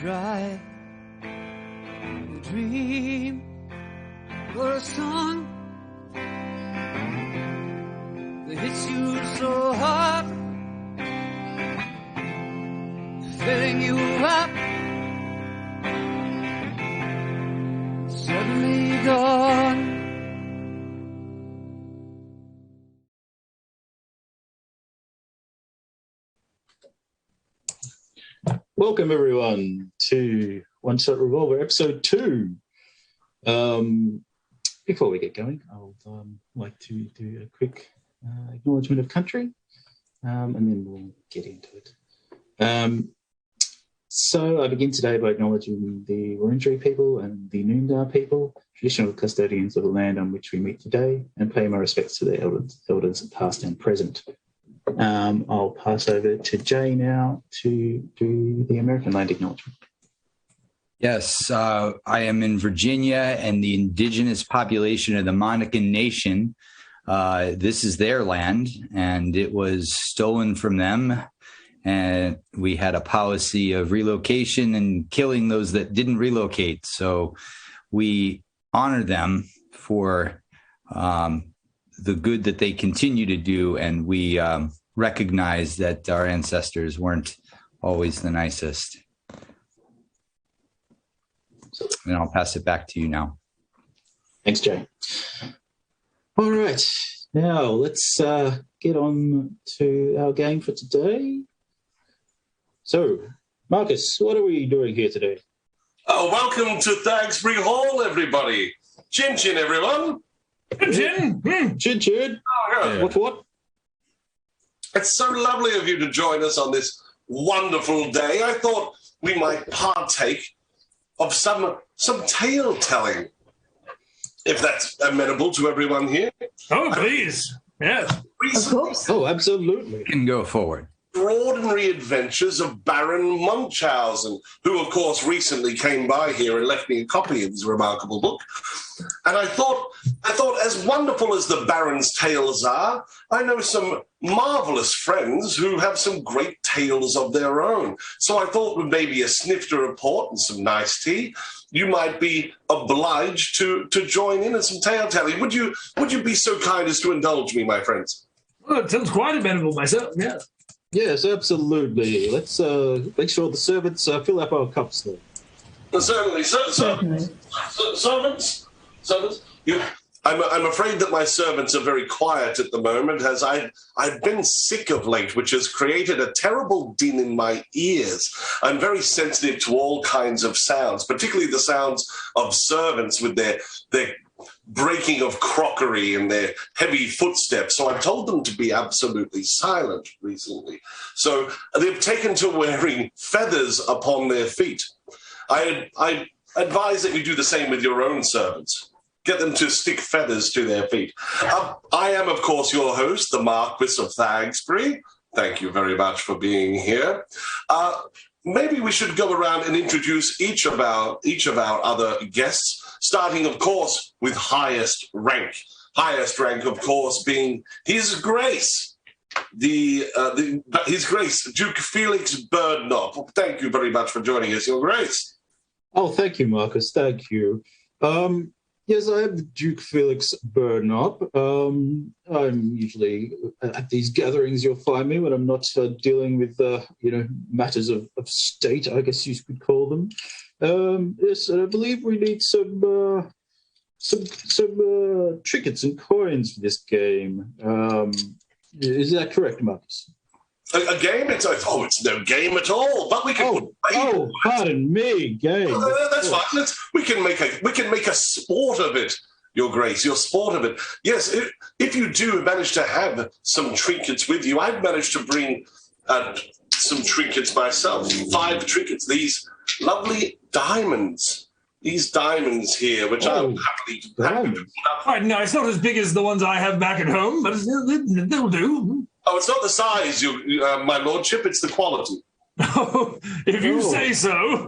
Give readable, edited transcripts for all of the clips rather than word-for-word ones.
write a dream or a song that hits you so hard, filling you up, suddenly gone. Welcome everyone to One Shot Revolver episode 2. Before we get going, I would like to do a quick acknowledgement of country, and then we'll get into it. So I begin today by acknowledging the Wurundjeri people and the Noongar people, traditional custodians of the land on which we meet today, and pay my respects to their elders past and present. I'll pass over to Jay now to do the American land acknowledgement. Yes, I am in Virginia, and the indigenous population of the Monacan Nation, this is their land, and it was stolen from them, and we had a policy of relocation and killing those that didn't relocate, so we honor them for the good that they continue to do, and we recognize that our ancestors weren't always the nicest. And I'll pass it back to you now. Thanks, Jay. All right, now let's get on to our game for today. So, Marcus, what are we doing here today? Oh, welcome to Thagsbury Hall, everybody. Chin chin, everyone. Chin chin. Chin chin. Oh, yeah. What? It's so lovely of you to join us on this wonderful day. I thought we might partake of some tale telling, if that's amenable to everyone here. Oh, please. Yes. Of course. Oh, absolutely. You can go forward. Extraordinary adventures of Baron Munchausen, who, of course, recently came by here and left me a copy of his remarkable book. And I thought, as wonderful as the Baron's tales are, I know some marvellous friends who have some great tales of their own. So I thought with maybe a snifter report and some nice tea, you might be obliged to join in some tale telling. Would you be so kind as to indulge me, my friends? Well, it sounds quite amenable myself, yeah. Yes, absolutely. Let's make sure the servants fill up our cups there. Certainly. Servants. I'm afraid that my servants are very quiet at the moment, as I've been sick of late, which has created a terrible din in my ears. I'm very sensitive to all kinds of sounds, particularly the sounds of servants with their breaking of crockery and their heavy footsteps. So I've told them to be absolutely silent recently. So they've taken to wearing feathers upon their feet. I advise that you do the same with your own servants. Get them to stick feathers to their feet. I am, of course, your host, the Marquis of Thagsbury. Thank you very much for being here. Maybe we should go around and introduce each of our other guests, starting, of course, with highest rank. Highest rank, of course, being His Grace, His Grace, Duke Felix Birdnop. Thank you very much for joining us, Your Grace. Oh, thank you, Marcus. Thank you. Yes, I am Duke Felix Birdnop. I'm usually at these gatherings. You'll find me when I'm not dealing with, matters of state, I guess you could call them. Yes, and I believe we need some trinkets and coins for this game. Is that correct, Marcus? A game? It's no game at all. But we can. Pardon me, game. That's fine. We can make a sport of it, Your Grace. Your sport of it. Yes. If you do manage to have some trinkets with you, I've managed to bring some trinkets myself. 5 trinkets. These lovely diamonds. These diamonds here, which I'm happy to put up. Right, no, it's not as big as the ones I have back at home, but they'll do. Oh, it's not the size, my lordship, it's the quality. Oh, if you say so.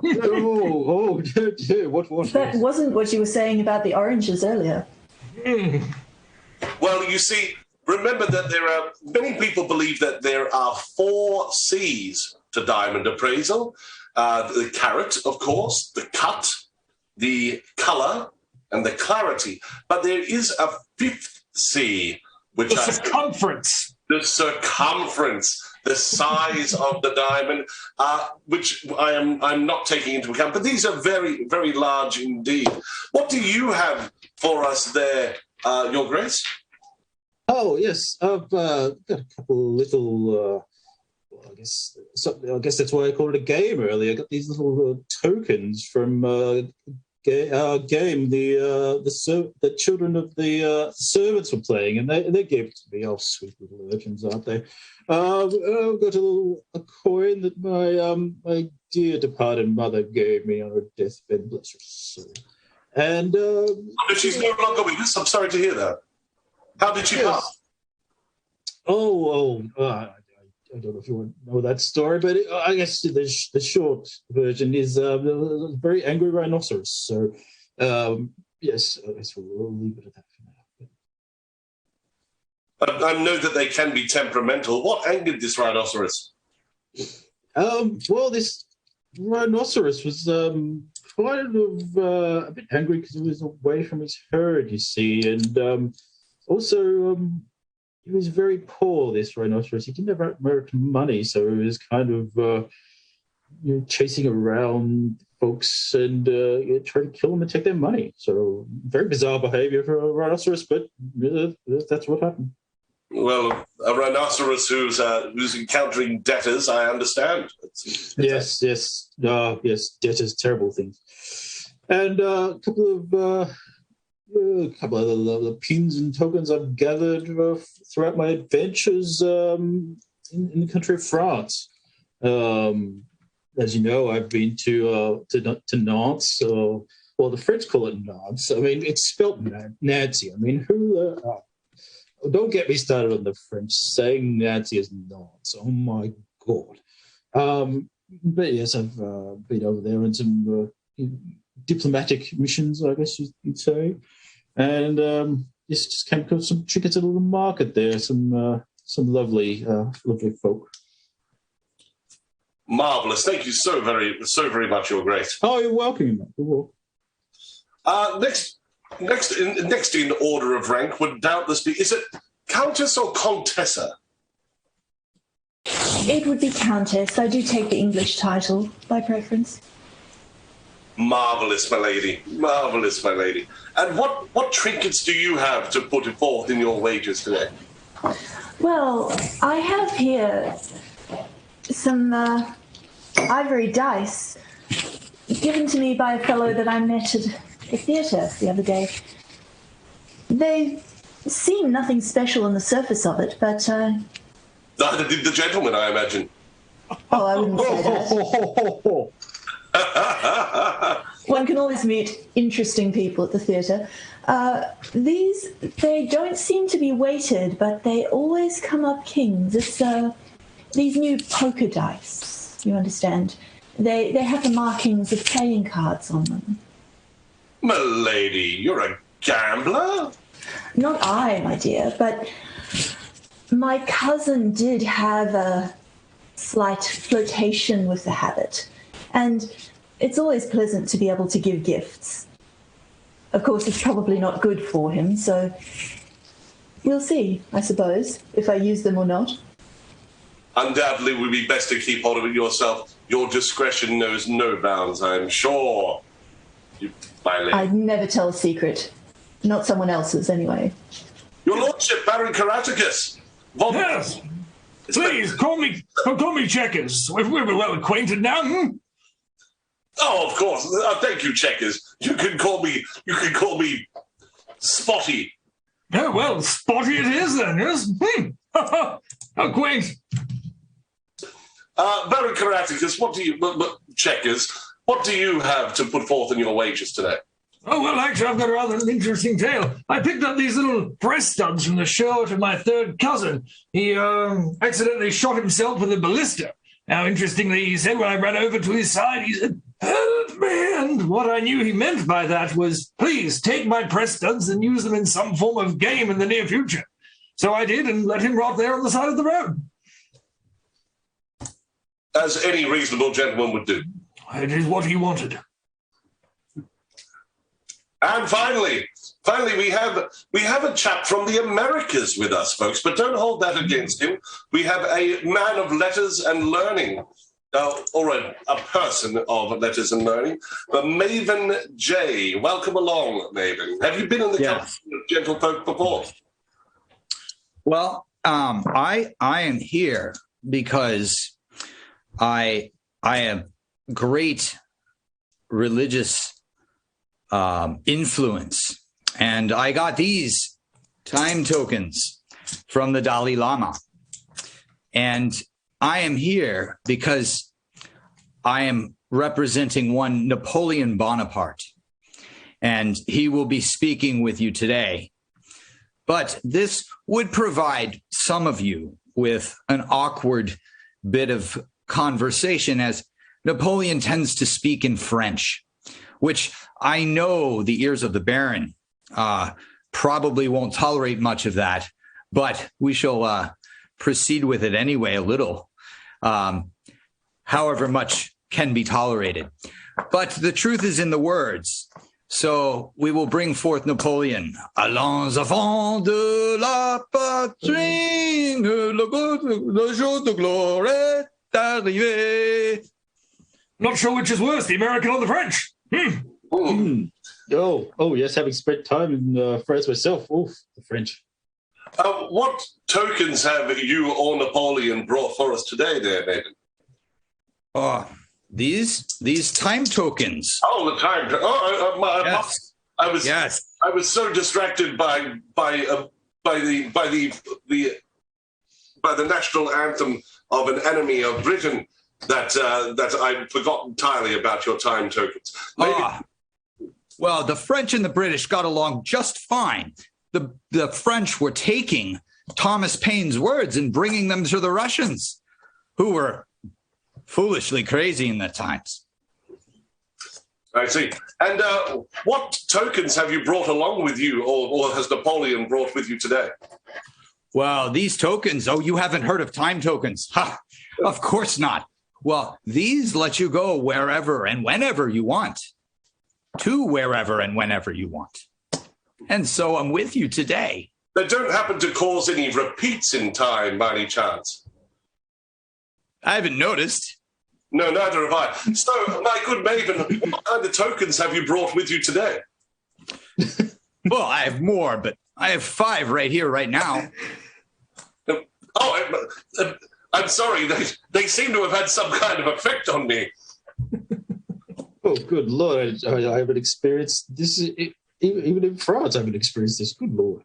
What? That wasn't what you were saying about the oranges earlier. Well, you see, remember that many people believe that there are 4 C's to diamond appraisal. the carat, of course, the cut, the colour, and the clarity. But there is a fifth C, which The circumference. The circumference, the size of the diamond, which I'm not taking into account. But these are very, very large indeed. What do you have for us there, Your Grace? Oh, yes. I've got a couple little, I guess that's why I called it a game earlier. I got these little tokens from game the children of the servants were playing, and they gave it to me. Oh, sweet little urchins, aren't they? I've got a coin that my dear departed mother gave me on her deathbed, bless her soul. And but she's no longer with us. I'm sorry to hear that. How did she pass? I don't know if you want to know that story, but I guess the short version is a very angry rhinoceros. So, yes, I guess we'll leave it at that for now. I know that they can be temperamental. What angered this rhinoceros? Well, this rhinoceros was kind of a bit angry because he was away from his herd, you see, and also he was very poor, this rhinoceros. He didn't have much money, so he was kind of chasing around folks and trying to kill them and take their money. So very bizarre behavior for a rhinoceros, but that's what happened. Well, a rhinoceros who's encountering debtors, I understand. Yes, debtors, terrible things. And a couple of the pins and tokens I've gathered throughout my adventures in the country of France. As you know, I've been to Nantes, well, the French call it Nantes. I mean, it's spelt Nancy. I mean, don't get me started on the French saying Nancy is Nantes. Oh my God! But yes, I've been over there on some diplomatic missions, I guess you'd say. And just came across some trinkets at a little market there. Some lovely folk. Marvellous. Thank you so very much, Your Grace. Oh, you're welcome, mate. You're welcome. Next in order of rank would doubtless be, is it Countess or Contessa? It would be Countess. I do take the English title by preference. Marvellous, my lady. Marvellous, my lady. And what trinkets do you have to put forth in your wages today? Well, I have here some ivory dice given to me by a fellow that I met at the theatre the other day. They seem nothing special on the surface of it, but... Neither did the gentleman, I imagine. Oh, I wouldn't say that. One can always meet interesting people at the theatre. They don't seem to be weighted, but they always come up kings. It's these new poker dice, you understand. They have the markings of playing cards on them. Milady, you're a gambler? Not I, my dear, but my cousin did have a slight flirtation with the habit, and it's always pleasant to be able to give gifts. Of course, it's probably not good for him, so we'll see, I suppose, if I use them or not. Undoubtedly, it would be best to keep hold of it yourself. Your discretion knows no bounds, I'm sure. I'd never tell a secret. Not someone else's, anyway. Your Lordship, Baron Caractacus. Yes. Please, call me Checkers. We're well acquainted now. Oh, of course. Thank you, Checkers. You can call me Spotty. Oh, well, Spotty it is then, yes? How quaint. Baron Caractacus, Checkers, what do you have to put forth in your wages today? Oh, well, actually, I've got a rather interesting tale. I picked up these little breast studs from the shirt of my third cousin. He accidentally shot himself with a ballista. Now, interestingly, he said when I ran over to his side, he said, "Help me!" And what I knew he meant by that was, please take my breast studs and use them in some form of game in the near future. So I did, and let him rot there on the side of the road. As any reasonable gentleman would do. It is what he wanted. And finally, we have a chap from the Americas with us, folks, but don't hold that against him. We have a man of letters and learning, or a person of letters and learning, the Maven J. Welcome along, Maven. Have you been in the company of gentlefolk before? Well, I am here because I have great religious influence, and I got these time tokens from the Dalai Lama, and I am here because I am representing one Napoleon Bonaparte, and he will be speaking with you today. But this would provide some of you with an awkward bit of conversation, as Napoleon tends to speak in French, which I know the ears of the Baron probably won't tolerate much of that, but we shall proceed with it anyway, a little, however much can be tolerated. But the truth is in the words. So we will bring forth Napoleon. Allons enfants de la patrie, le jour de gloire est arrivé. Not sure which is worse, the American or the French. Oh, yes, having spent time in France myself. Oof, the French. What tokens have you or Napoleon brought for us today there, Maven? These time tokens. Oh, the time. Yes. I was so distracted by the national anthem of an enemy of Britain that I forgot entirely about your time tokens. Well, the French and the British got along just fine. The French were taking Thomas Paine's words and bringing them to the Russians, who were foolishly crazy in the times. I see. And what tokens have you brought along with you, or has Napoleon brought with you today? Well, these tokens, you haven't heard of time tokens? Ha, of course not. Well, these let you go wherever and whenever you want, to wherever and whenever you want. And so I'm with you today. They don't happen to cause any repeats in time by any chance? I haven't noticed. No, neither have I. So, my good Maven, what kind of tokens have you brought with you today? Well, I have more, but I have 5 right here, right now. I'm sorry. They seem to have had some kind of effect on me. Oh, good Lord. I haven't experienced this. Even in France, I haven't experienced this. Good Lord.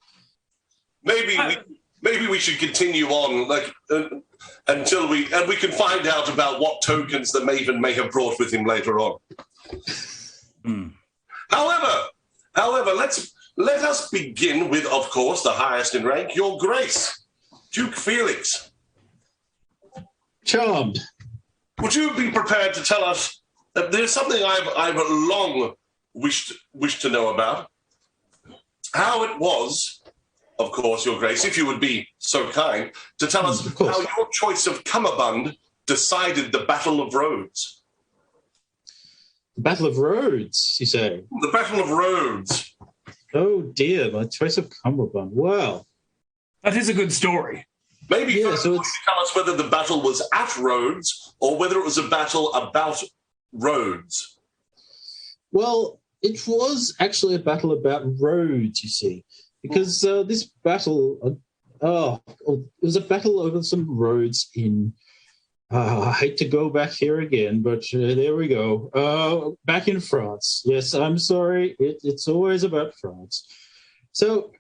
Maybe we should continue on, until we can find out about what tokens the Maven may have brought with him later on. However, let us begin with, of course, the highest in rank, Your Grace, Duke Felix. Charmed. Would you be prepared to tell us that there's something I've long wished to know about? How it was, of course, Your Grace, if you would be so kind, to tell us how your choice of cummerbund decided the Battle of Rhodes. The Battle of Rhodes, you say? The Battle of Rhodes. Oh, dear, my choice of cummerbund. Wow. That is a good story. Maybe first tell us whether the battle was at Rhodes or whether it was a battle about Rhodes. Well, it was actually a battle about Rhodes, you see, because this battle, it was a battle over some roads in, I hate to go back here again, but there we go, back in France. Yes, I'm sorry, it's always about France. So,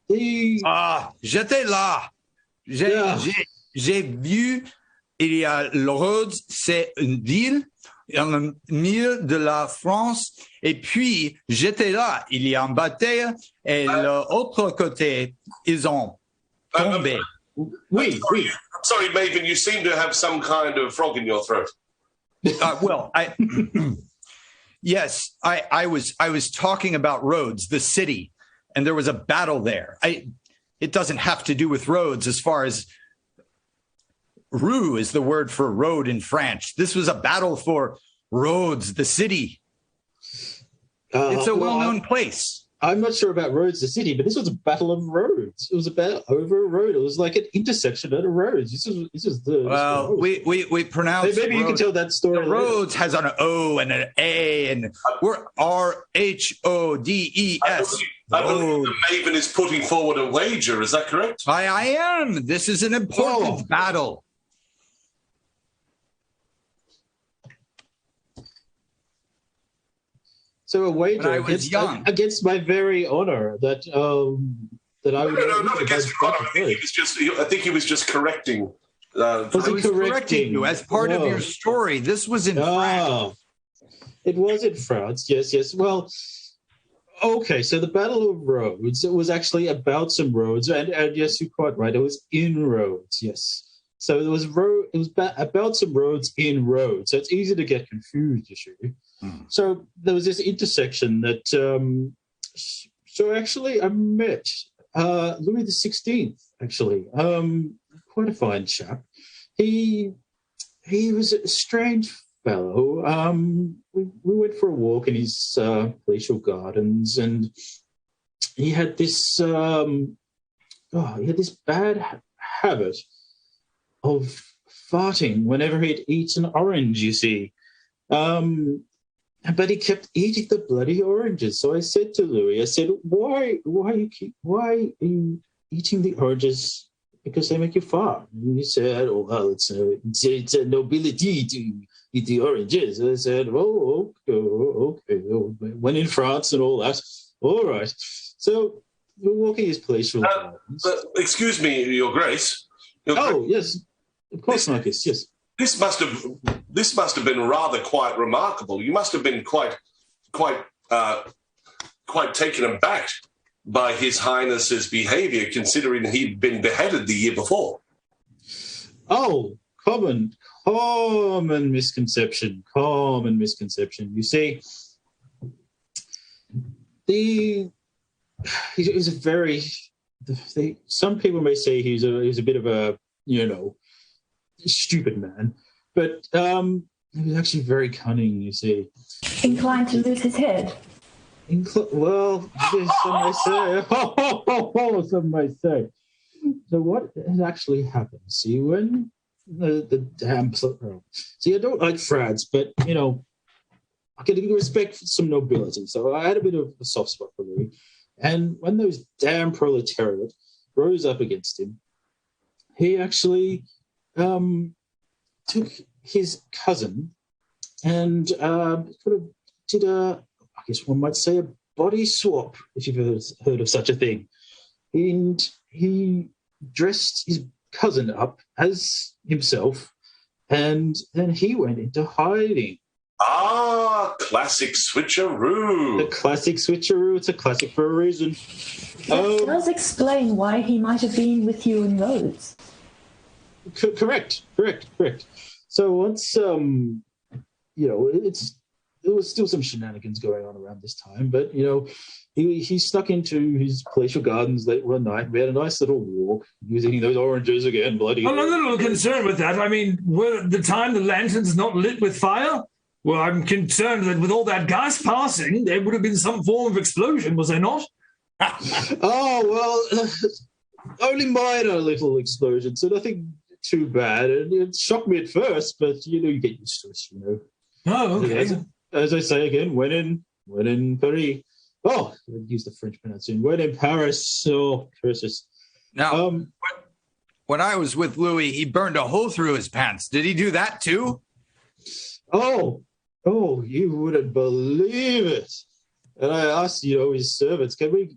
j'étais là. J'ai vu, il y a le Rhodes, c'est une ville dans le milieu de la France, et puis j'étais là, il y a une bataille, et l'autre côté, ils ont tombé. Oui. I'm sorry, Maven, you seem to have some kind of frog in your throat. Yes, I was talking about Rhodes, the city, and there was a battle there. It doesn't have to do with roads as far as rue is the word for road in French. This was a battle for Rhodes, the city. It's a well-known place. I'm not sure about Rhodes, the city, but this was a battle of roads. It was about over a road. It was like an intersection at a road. This is the. Well, we pronounce. Maybe you can tell that story. The Rhodes has an O and an A, and we're RHODES. I believe the Maven is putting forward a wager. Is that correct? I am. This is an important battle. So a wager against my very honor that I would. No, not against your honor. I think he was just correcting. Was he correcting you as part of your story? This was in France. It was in France. Yes. Well, okay. So the Battle of Rhodes, it was actually about some roads, and yes, you're quite right. It was in Rhodes. Yes. So it was about some roads in Rhodes. So it's easy to get confused, you see. So there was this intersection that. So actually, I met Louis XVI. Actually, quite a fine chap. He was a strange fellow. We went for a walk in his palatial gardens, and he had this bad habit of farting whenever he'd eat an orange. You see. But he kept eating the bloody oranges. So I said to Louis, why are you eating the oranges? Because they make you fart. And he said, well, it's a nobility to eat the oranges. And I said, okay. When in France and all that. All right. So we're walking his palatial gardens. Excuse me, Your Grace. Yes. Of course, Marcus, yes. This must have been rather quite remarkable. You must have been quite taken aback by His Highness's behaviour, considering he'd been beheaded the year before. Oh, common misconception. You see, he was a very. Some people may say he was a bit of a stupid man, but he was actually very cunning, you see. Inclined to lose his head. Well, some might say. So what has actually happened? See, when the damn... See, I don't like frauds, but, I can respect some nobility. So I had a bit of a soft spot for Louis. And when those damn proletariat rose up against him, he actually... took his cousin and sort of did I guess one might say, a body swap, if you've heard of such a thing. And he dressed his cousin up as himself, and then he went into hiding. Classic switcheroo. The classic switcheroo. It's a classic for a reason. That does explain why he might have been with you in Rhodes. Correct. So once, there was still some shenanigans going on around this time, but, he snuck into his palatial gardens late one night. We had a nice little walk. He was eating those oranges again, bloody. I'm a little concerned with that. I mean, were at the time the lanterns not lit with fire? Well, I'm concerned that with all that gas passing, there would have been some form of explosion, was there not? Only minor little explosions, so nothing too bad. And it shocked me at first, but you get used to it. Oh, okay. As I say again, when in Paris. Oh, I use the French pronunciation. When in Paris. Oh, curses. Now, when I was with Louis, he burned a hole through his pants. Did he do that too? Oh, you wouldn't believe it. And I asked, his servants, can we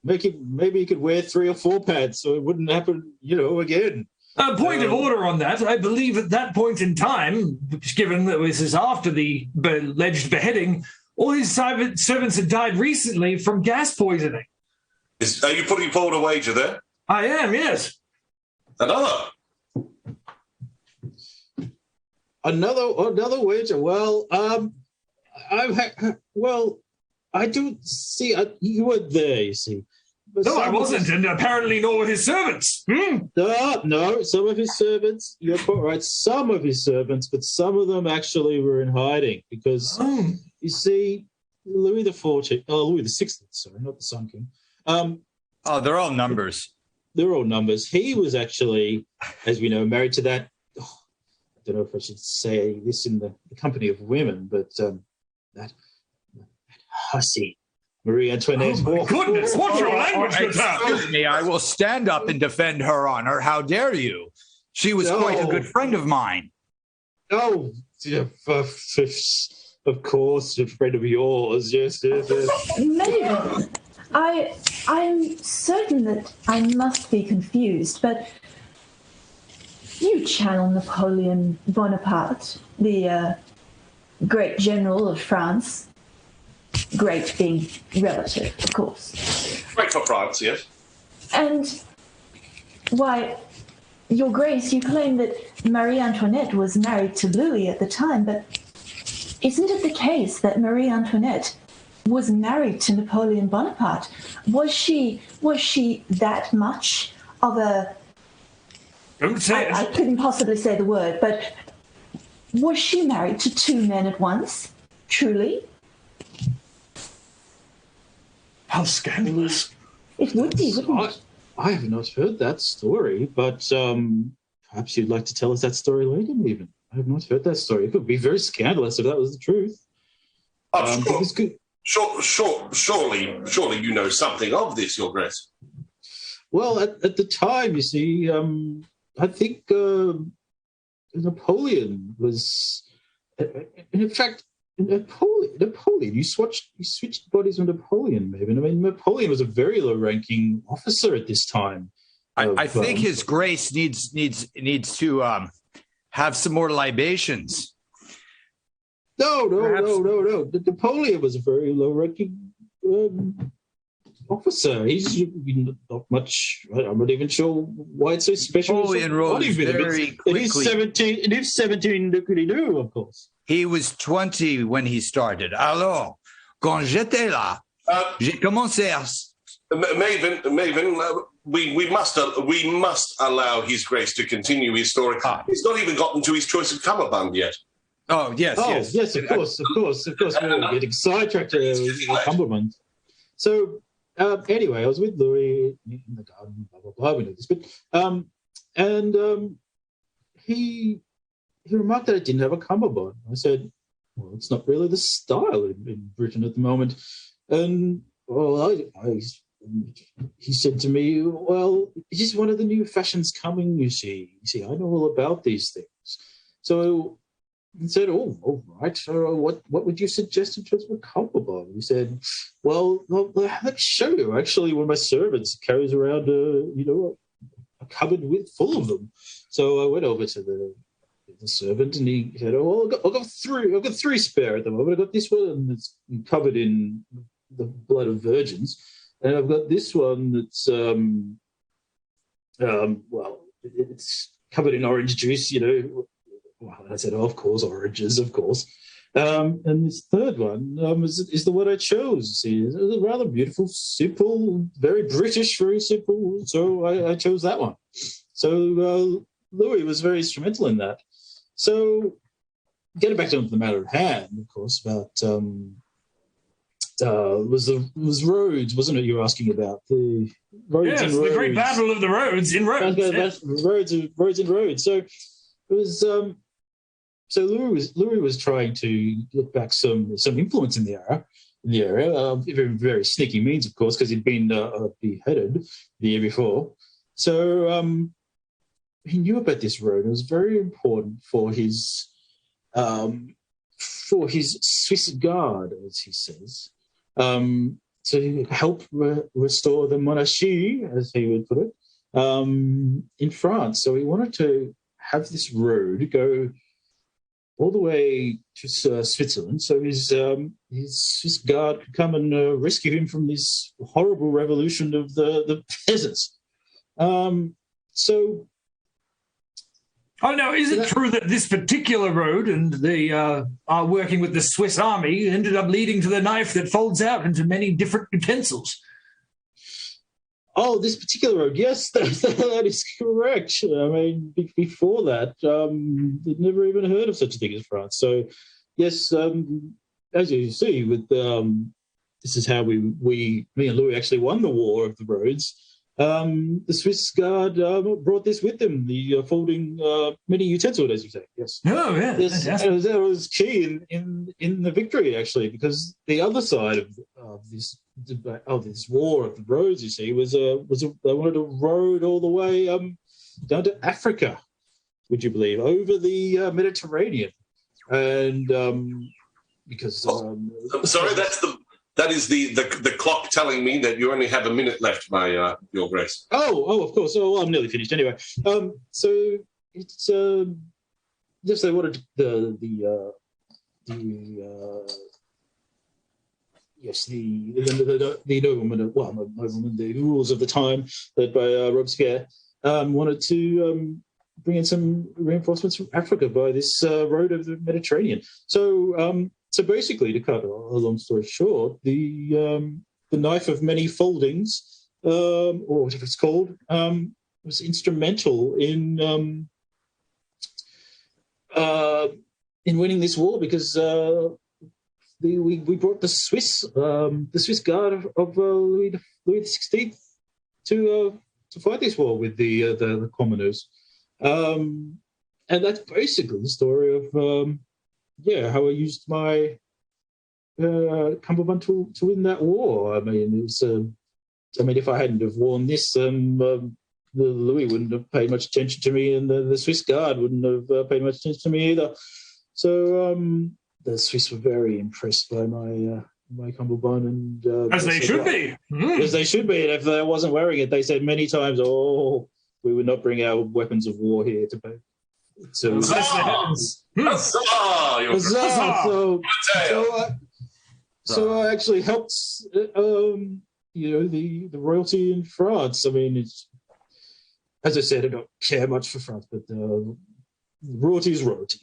make him, maybe he could wear 3 or 4 pants so it wouldn't happen, again. A point of order on that. I believe at that point in time, given that this is after the alleged beheading, all his servants had died recently from gas poisoning. Are you putting forward a wager there? I am, yes. Another wager. Well, I do see. You were there, you see. No, I wasn't, and apparently nor were his servants. No, some of his servants, you're quite right, some of his servants, but some of them actually were in hiding because, you see, Louis the XVI, sorry, not the Sun King. They're all numbers. They're all numbers. He was actually, as we know, married to that, I don't know if I should say this in the company of women, but that hussy. Marie Antoinette. Oh, my goodness, what's your language with her? Excuse me, I will stand up and defend her honor. How dare you? She was quite a good friend of mine. Oh, yeah, of course, a friend of yours. Yes. Maven, I'm certain that I must be confused, but you channel Napoleon Bonaparte, the great general of France. Great being relative, of course. Great for France, yes. And, why, Your Grace, you claim that Marie Antoinette was married to Louis at the time, but isn't it the case that Marie Antoinette was married to Napoleon Bonaparte? Was she that much of a... Don't say it. I couldn't possibly say the word, but was she married to two men at once? Truly? How scandalous. It would be, wouldn't it? I have not heard that story, but perhaps you'd like to tell us that story later, even. I have not heard that story. It could be very scandalous if that was the truth. Surely you know something of this, Your Grace. Well, at the time, you see, I think Napoleon was... In fact, Napoleon, you switched bodies with Napoleon, maybe. I mean, Napoleon was a very low-ranking officer at this time. I think His Grace needs to have some more libations. No. Napoleon was a very low-ranking officer. He's not much. I'm not even sure why it's so special. Napoleon rose very quickly. It is 17 of course. He was 20 when he started. Alors, quand j'étais là, j'ai commencé à... Maven, we must allow His Grace to continue his story. He's not even gotten to his choice of cummerbund yet. Oh, yes. Of course. We're getting sidetracked with cummerbund. So, anyway, I was with Louis in the garden, blah, blah, blah, we know this, but, he remarked that I didn't have a cummerbund. I said, well, it's not really the style in Britain at the moment. And, well, he said to me, well, it's just one of the new fashions coming, you see. I know all about these things. So I said, oh, all right. So what would you suggest in terms of a cummerbund? He said, well, let me show you. Actually, one of my servants carries around, a cupboard full of them. So I went over to the servant, and he said, "Oh, I've got three spare at the moment. I've got this one, and it's covered in the blood of virgins, and I've got this one that's it's covered in orange juice. Well, I said, of course, oranges, of course. And this third one is the one I chose. See, it's a rather beautiful, simple, very British, very simple. So I chose that one. So Louis was very instrumental in that. So getting back to the matter at hand, of course, about was Rhodes, wasn't it? You were asking about the Rhodes. Yes, and the Rhodes. great battle of the Rhodes in Rhodes. Rhodes and Rhodes. So it was. So Louis was trying to look back some influence in the area, very sneaky means, of course, because he'd been beheaded the year before. So he knew about this road. It was very important for his Swiss Guard, as he says, to help restore the monarchy, as he would put it, in France. So he wanted to have this road go all the way to Switzerland, so his Swiss Guard could come and rescue him from this horrible revolution of the peasants. Oh, now, is it true that this particular road and the working with the Swiss army ended up leading to the knife that folds out into many different utensils? Oh, this particular road, yes, that is correct. I mean, before that, I'd never even heard of such a thing as France. So, yes, as you see, with this is how me and Louis actually won the War of the Roads. The Swiss Guard brought this with them, the folding mini utensil, as you say. Yes. Oh, yeah. Yes, it was key in the victory, actually, because the other side of this War of the Roads, you see, was they wanted a road all the way down to Africa, would you believe, over the Mediterranean, and because sorry, that is the clock telling me that you only have a minute left, Your Grace. Oh, of course. Oh, well, I'm nearly finished anyway. So it's yes, they wanted the noblemen, the rules of the time, led by Robespierre, wanted to bring in some reinforcements from Africa by this road of the Mediterranean. So basically, to cut a long story short, the knife of many foldings, or whatever it's called, was instrumental in winning this war, because we brought the Swiss Guard of Louis XVI to fight this war with the commoners, and that's basically the story of how I used my cummerbund to win that war. I mean, if I hadn't have worn this, Louis wouldn't have paid much attention to me, and the Swiss Guard wouldn't have paid much attention to me either. So the Swiss were very impressed by my cummerbund, and as they should be. As they should be. And if I wasn't wearing it, they said many times, "Oh, we would not bring our weapons of war here to pay." So I actually helped, the royalty in France. I mean, it's, as I said, I don't care much for France, but royalty is royalty.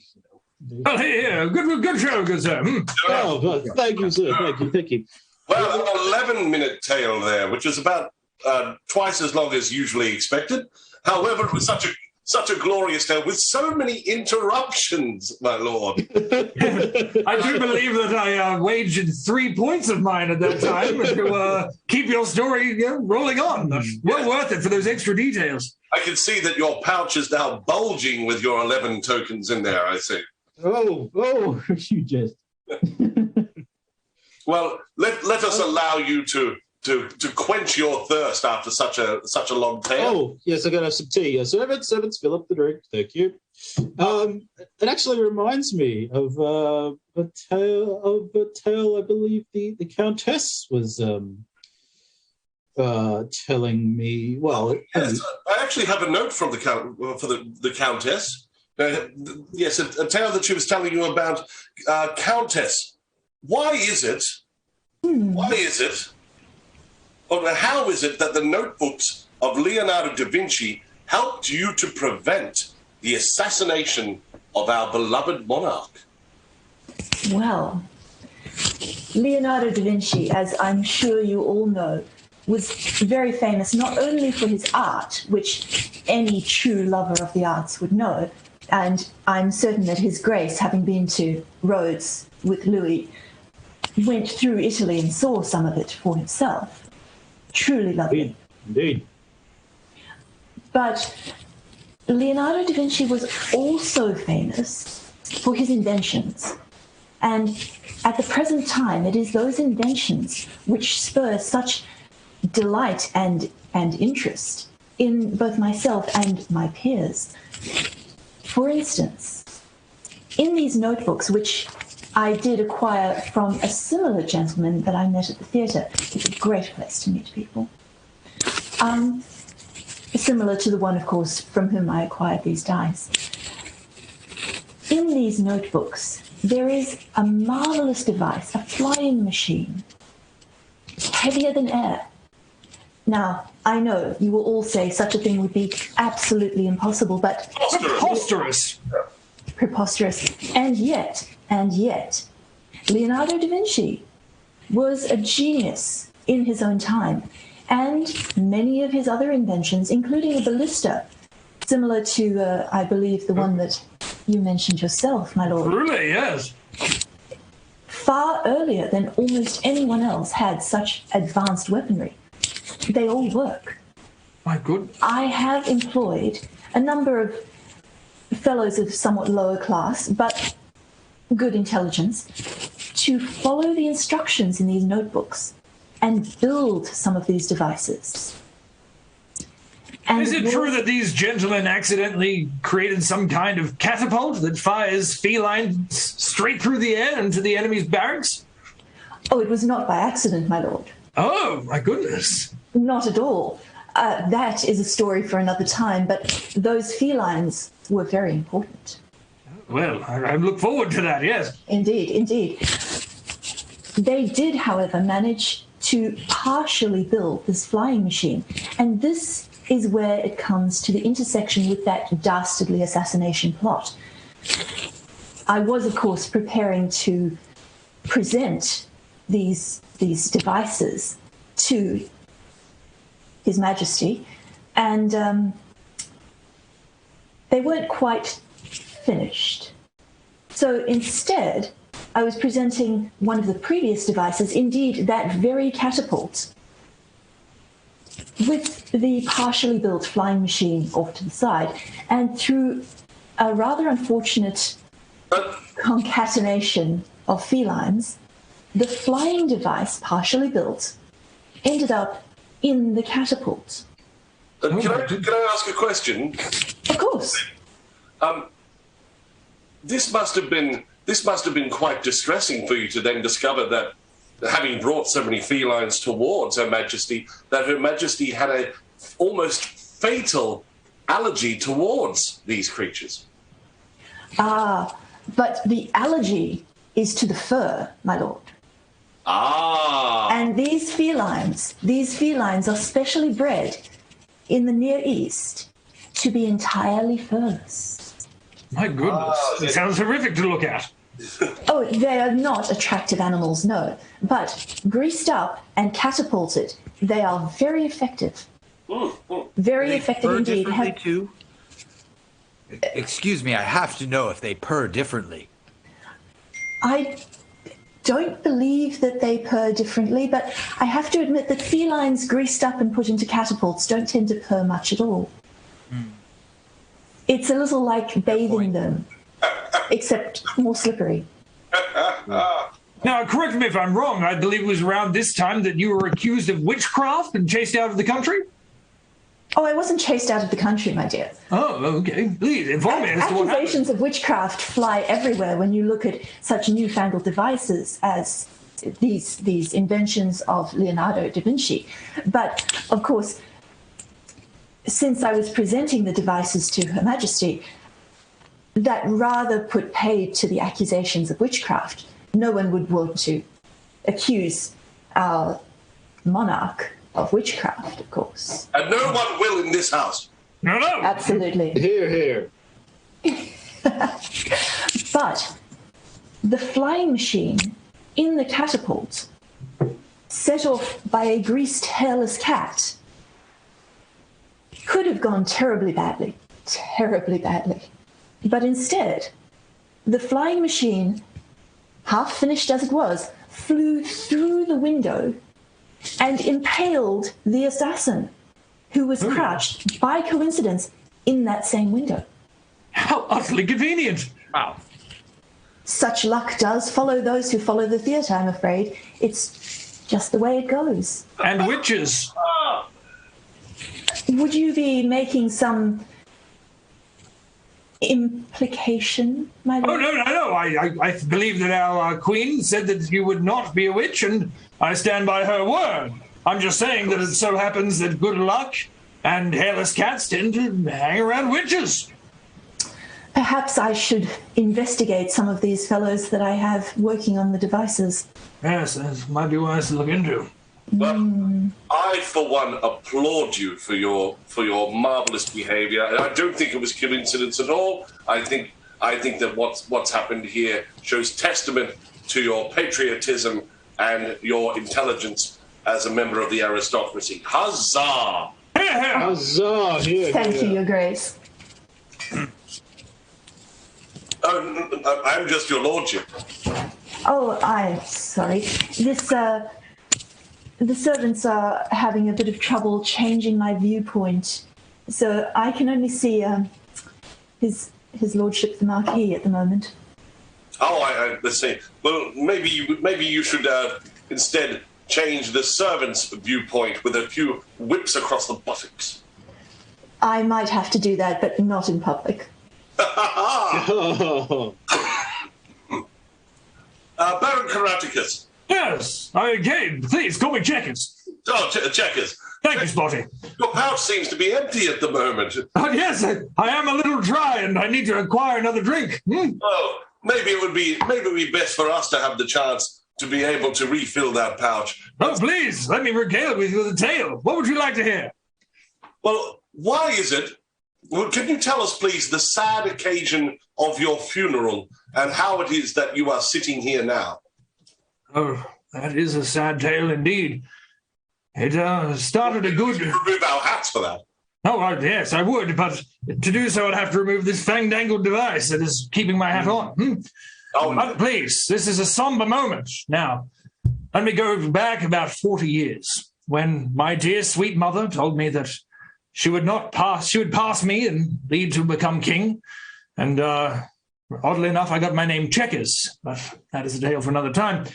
Oh, yeah, good show, good sir. Oh, thank you, sir. Thank you. Well, an 11-minute tale there, which is about twice as long as usually expected. However, it was such a glorious tale with so many interruptions, my lord. I do believe that I waged 3 points of mine at that time to keep your story rolling on. Well worth it for those extra details. I can see that your pouch is now bulging with your 11 tokens in there, I see. Oh, you just... Well, let us allow you to quench your thirst after such a long tale. Oh, yes, I'm going to have some tea. Servants, fill up the drink. Thank you. It actually reminds me of a tale, I believe the Countess was telling me. Well, yes, I actually have a note from the Countess. Yes, a tale that she was telling you about. Countess, why is it, or how is it that the notebooks of Leonardo da Vinci helped you to prevent the assassination of our beloved monarch? Well, Leonardo da Vinci, as I'm sure you all know, was very famous not only for his art, which any true lover of the arts would know, and I'm certain that His Grace, having been to Rhodes with Louis, went through Italy and saw some of it for himself. Truly lovely. Indeed. But Leonardo da Vinci was also famous for his inventions. And at the present time, it is those inventions which spur such delight and interest in both myself and my peers. For instance, in these notebooks, which I did acquire from a similar gentleman that I met at the theatre. It's a great place to meet people. Similar to the one, of course, from whom I acquired these dice. In these notebooks, there is a marvellous device, a flying machine, heavier than air. Now, I know you will all say such a thing would be absolutely impossible, but... Preposterous! Preposterous. And yet, Leonardo da Vinci was a genius in his own time, and many of his other inventions, including a ballista, similar to, I believe, the one that you mentioned yourself, my lord. Really, yes. Far earlier than almost anyone else had such advanced weaponry. They all work. My goodness. I have employed a number of fellows of somewhat lower class, but good intelligence, to follow the instructions in these notebooks and build some of these devices. And is it true that these gentlemen accidentally created some kind of catapult that fires felines straight through the air into the enemy's barracks? Oh, it was not by accident, my lord. Oh, my goodness. Not at all. That is a story for another time, but those felines were very important. Well, I look forward to that, yes. Indeed, indeed. They did, however, manage to partially build this flying machine, and this is where it comes to the intersection with that dastardly assassination plot. I was, of course, preparing to present these devices to His Majesty, and they weren't quite finished. So instead, I was presenting one of the previous devices, indeed that very catapult, with the partially built flying machine off to the side, and through a rather unfortunate concatenation of felines, the flying device, partially built, ended up in the catapult. Can I ask a question? Of course. This must have been quite distressing for you to then discover that, having brought so many felines towards Her Majesty, that Her Majesty had a almost fatal allergy towards these creatures. But the allergy is to the fur, my lord. And these felines are specially bred in the Near East to be entirely furless. My goodness, it sounds horrific to look at. Oh, they are not attractive animals, no. But greased up and catapulted, they are very effective. Very effective indeed. Differently too? Excuse me, I have to know if they purr differently. I don't believe that they purr differently, but I have to admit that felines greased up and put into catapults don't tend to purr much at all. It's a little like bathing them, except more slippery. Now, correct me if I'm wrong, I believe it was around this time that you were accused of witchcraft and chased out of the country? Oh, I wasn't chased out of the country, my dear. Oh, okay. Please inform me as to what happened. Accusations of witchcraft fly everywhere when you look at such newfangled devices as these inventions of Leonardo da Vinci. But, of course, since I was presenting the devices to Her Majesty, that rather put paid to the accusations of witchcraft. No one would want to accuse our monarch of witchcraft, of course. And no one will in this house. No. Absolutely. Hear, hear. But the flying machine in the catapult, set off by a greased, hairless cat, could have gone terribly badly. Terribly badly. But instead, the flying machine, half finished as it was, flew through the window and impaled the assassin, who was crouched, by coincidence, in that same window. How utterly convenient. Wow. Such luck does follow those who follow the theatre, I'm afraid. It's just the way it goes. And witches. Would you be making some implication, my lord? Oh, no. I believe that our queen said that you would not be a witch, and I stand by her word. I'm just saying that it so happens that good luck and hairless cats tend to hang around witches. Perhaps I should investigate some of these fellows that I have working on the devices. Yes, that might be wise to look into. Well, I, for one, applaud you for your marvellous behaviour, and I don't think it was coincidence at all. I think that what's happened here shows testament to your patriotism and your intelligence, as a member of the aristocracy. Huzzah! Huzzah! Here, Thank you, Your Grace. Oh, I'm just your lordship. Oh, I'm sorry. The servants are having a bit of trouble changing my viewpoint, so I can only see his lordship the Marquis at the moment. Oh, let's see. Well, maybe you should instead change the servant's viewpoint with a few whips across the buttocks. I might have to do that, but not in public. Oh. Baron Caractacus. Yes, again, please call me Checkers. Oh, Checkers. Thank you, Spotty. Your pouch seems to be empty at the moment. Oh, yes, I am a little dry and I need to acquire another drink. Oh, maybe it would be best for us to have the chance to be able to refill that pouch. Oh, please, let me regale with you with a tale. What would you like to hear? Well, why is it? Well, can you tell us, please, the sad occasion of your funeral and how it is that you are sitting here now? Oh, that is a sad tale indeed. It started a good... Remove our hats for that. Oh, yes, I would, but to do so I'd have to remove this fang-dangled device that is keeping my hat on. Oh, but please, this is a somber moment. Now, let me go back about 40 years, when my dear sweet mother told me that she would pass me and lead to become king. And oddly enough, I got my name Checkers, but that is a tale for another time.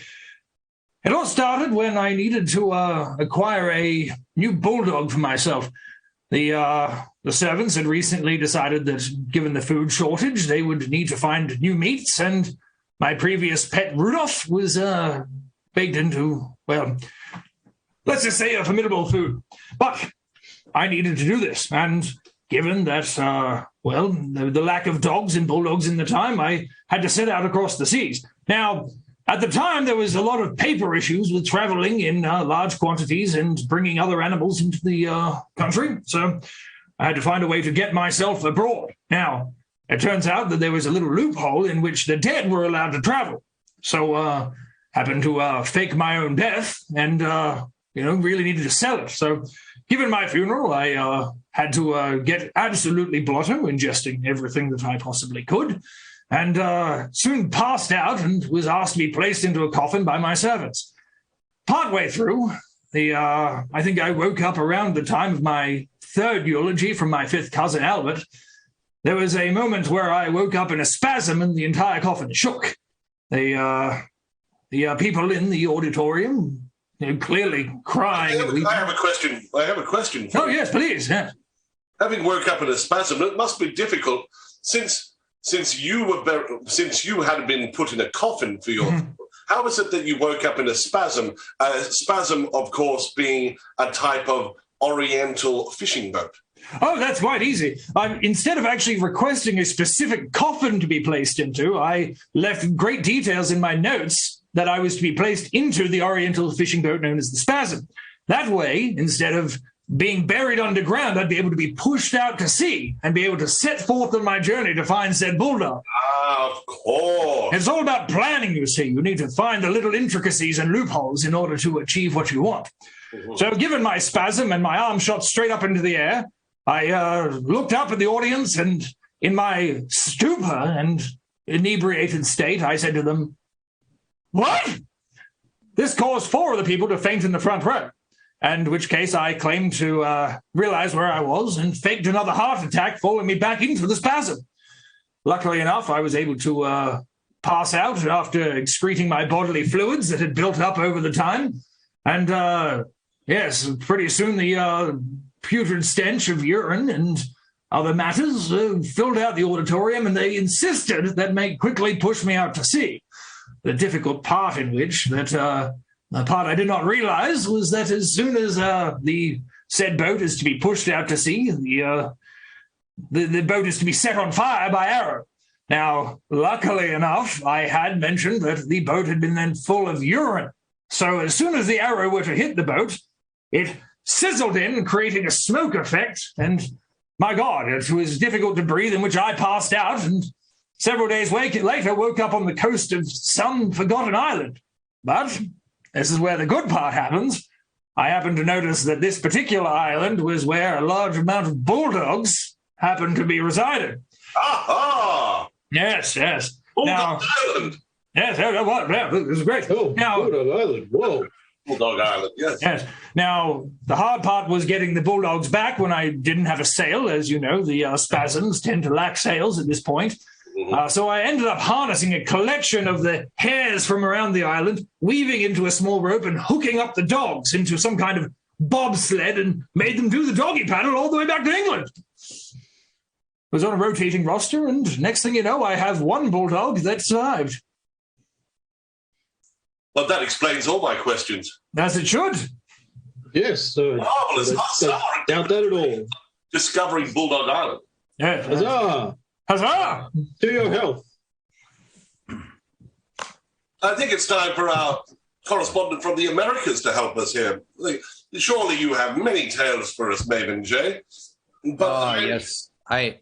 It all started when I needed to acquire a new bulldog for myself. The servants had recently decided that, given the food shortage, they would need to find new meats, and my previous pet Rudolph was baked into, well, let's just say a formidable food. But I needed to do this, and given that, the lack of dogs and bulldogs in the time, I had to set out across the seas. Now, at the time, there was a lot of paper issues with traveling in large quantities and bringing other animals into the country, so I had to find a way to get myself abroad. Now, it turns out that there was a little loophole in which the dead were allowed to travel, so happened to fake my own death and, really needed to sell it. So given my funeral, I had to get absolutely blotto, ingesting everything that I possibly could, and soon passed out and was asked to be placed into a coffin by my servants. Partway through, I think I woke up around the time of my third eulogy from my fifth cousin Albert. There was a moment where I woke up in a spasm and the entire coffin shook. The people in the auditorium, clearly crying. I have a question. For you. Yes, please. Yeah. Having woke up in a spasm, it must be difficult since you had been put in a coffin for your. How is it that you woke up in a spasm? A spasm, of course, being a type of Oriental fishing boat. Oh, that's quite easy. Instead of actually requesting a specific coffin to be placed into, I left great details in my notes that I was to be placed into the Oriental fishing boat known as the Spasm. That way, instead of being buried underground, I'd be able to be pushed out to sea and be able to set forth on my journey to find said bulldog. Of course. It's all about planning, you see. You need to find the little intricacies and loopholes in order to achieve what you want. Mm-hmm. So given my spasm and my arm shot straight up into the air, I looked up at the audience, and in my stupor and inebriated state, I said to them, "What?" This caused 4 of the people to faint in the front row, in which case I claimed to realize where I was and faked another heart attack, falling me back into the spasm. Luckily enough, I was able to pass out after excreting my bodily fluids that had built up over the time. And, yes, pretty soon the putrid stench of urine and other matters filled out the auditorium, and they insisted that they quickly push me out to sea. The difficult part in which the part I did not realize was that as soon as the said boat is to be pushed out to sea, the boat is to be set on fire by arrow. Now, luckily enough, I had mentioned that the boat had been then full of urine. So as soon as the arrow were to hit the boat, it sizzled in, creating a smoke effect, and my God, it was difficult to breathe, in which I passed out, and several days later woke up on the coast of some forgotten island. But this is where the good part happens. I happened to notice that this particular island was where a large amount of bulldogs happened to be residing. Aha! Yes. Bulldog Island. Yes, it was great. Oh, Bulldog Island. Whoa. Bulldog Island, yes. Yes. Now, the hard part was getting the bulldogs back when I didn't have a sail. As you know, the spasms tend to lack sails at this point. So I ended up harnessing a collection of the hares from around the island, weaving into a small rope and hooking up the dogs into some kind of bobsled and made them do the doggy paddle all the way back to England. It was on a rotating roster, and next thing you know, I have one bulldog that survived. Well, that explains all my questions. As it should. Yes. Marvellous. Doubt that at all. Discovering Bulldog Island. Yeah. Huzzah! Huzzah! To your health. I think it's time for our correspondent from the Americas to help us here. Surely you have many tales for us, Maven J. But yes. I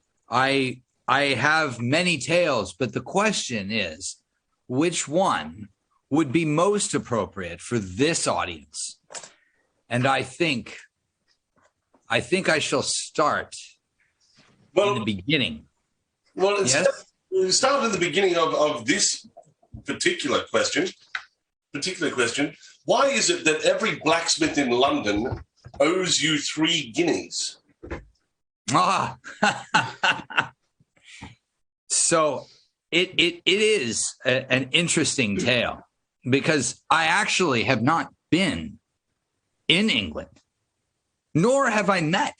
have many tales, but the question is, which one would be most appropriate for this audience? And I think I shall start in the beginning. Well, Yes? we'll start in the beginning of this particular question. Why is it that every blacksmith in London owes you 3 guineas? So it is an interesting tale, because I actually have not been in England, nor have I met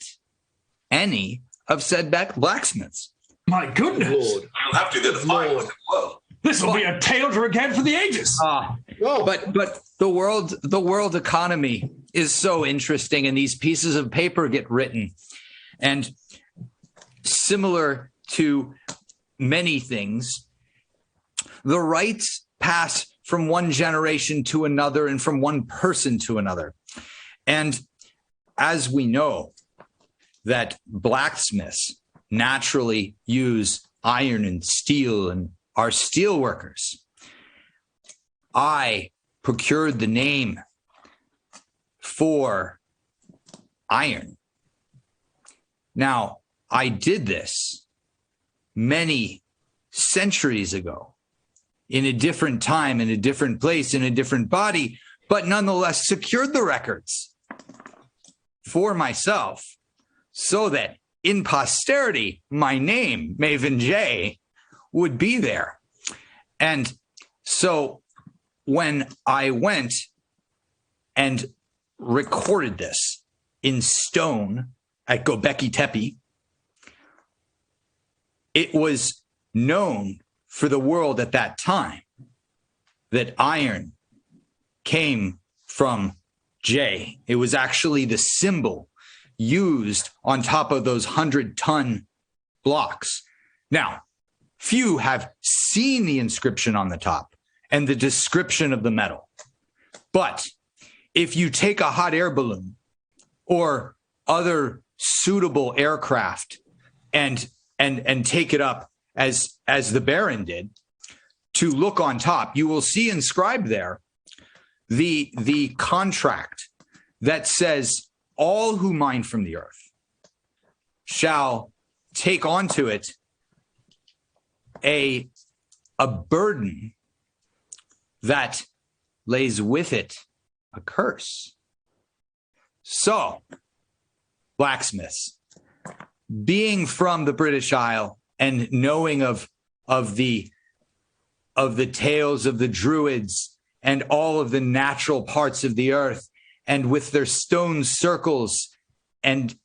any of said blacksmiths. My goodness. Lord. You'll have to go to find one as well. This will be a tale to recount for the ages. But the world economy is so interesting, and these pieces of paper get written. And similar to many things, the rights pass from one generation to another and from one person to another. And as we know, that blacksmiths naturally use iron and steel and are steel workers, I procured the name for iron. Now, I did this many centuries ago, in a different time, in a different place, in a different body, but nonetheless secured the records for myself so that in posterity, my name, Maven J, would be there. And so when I went and recorded this in stone at Göbekli Tepe, it was known for the world at that time that iron came from J. It was actually the symbol used on top of those 100-ton blocks. Now, few have seen the inscription on the top and the description of the metal. But if you take a hot air balloon or other suitable aircraft and take it up as the Baron did, to look on top, you will see inscribed there the contract that says all who mine from the earth shall take onto it a burden that lays with it a curse. So, blacksmiths, being from the British Isle and knowing of the tales of the Druids and all of the natural parts of the earth, and with their stone circles and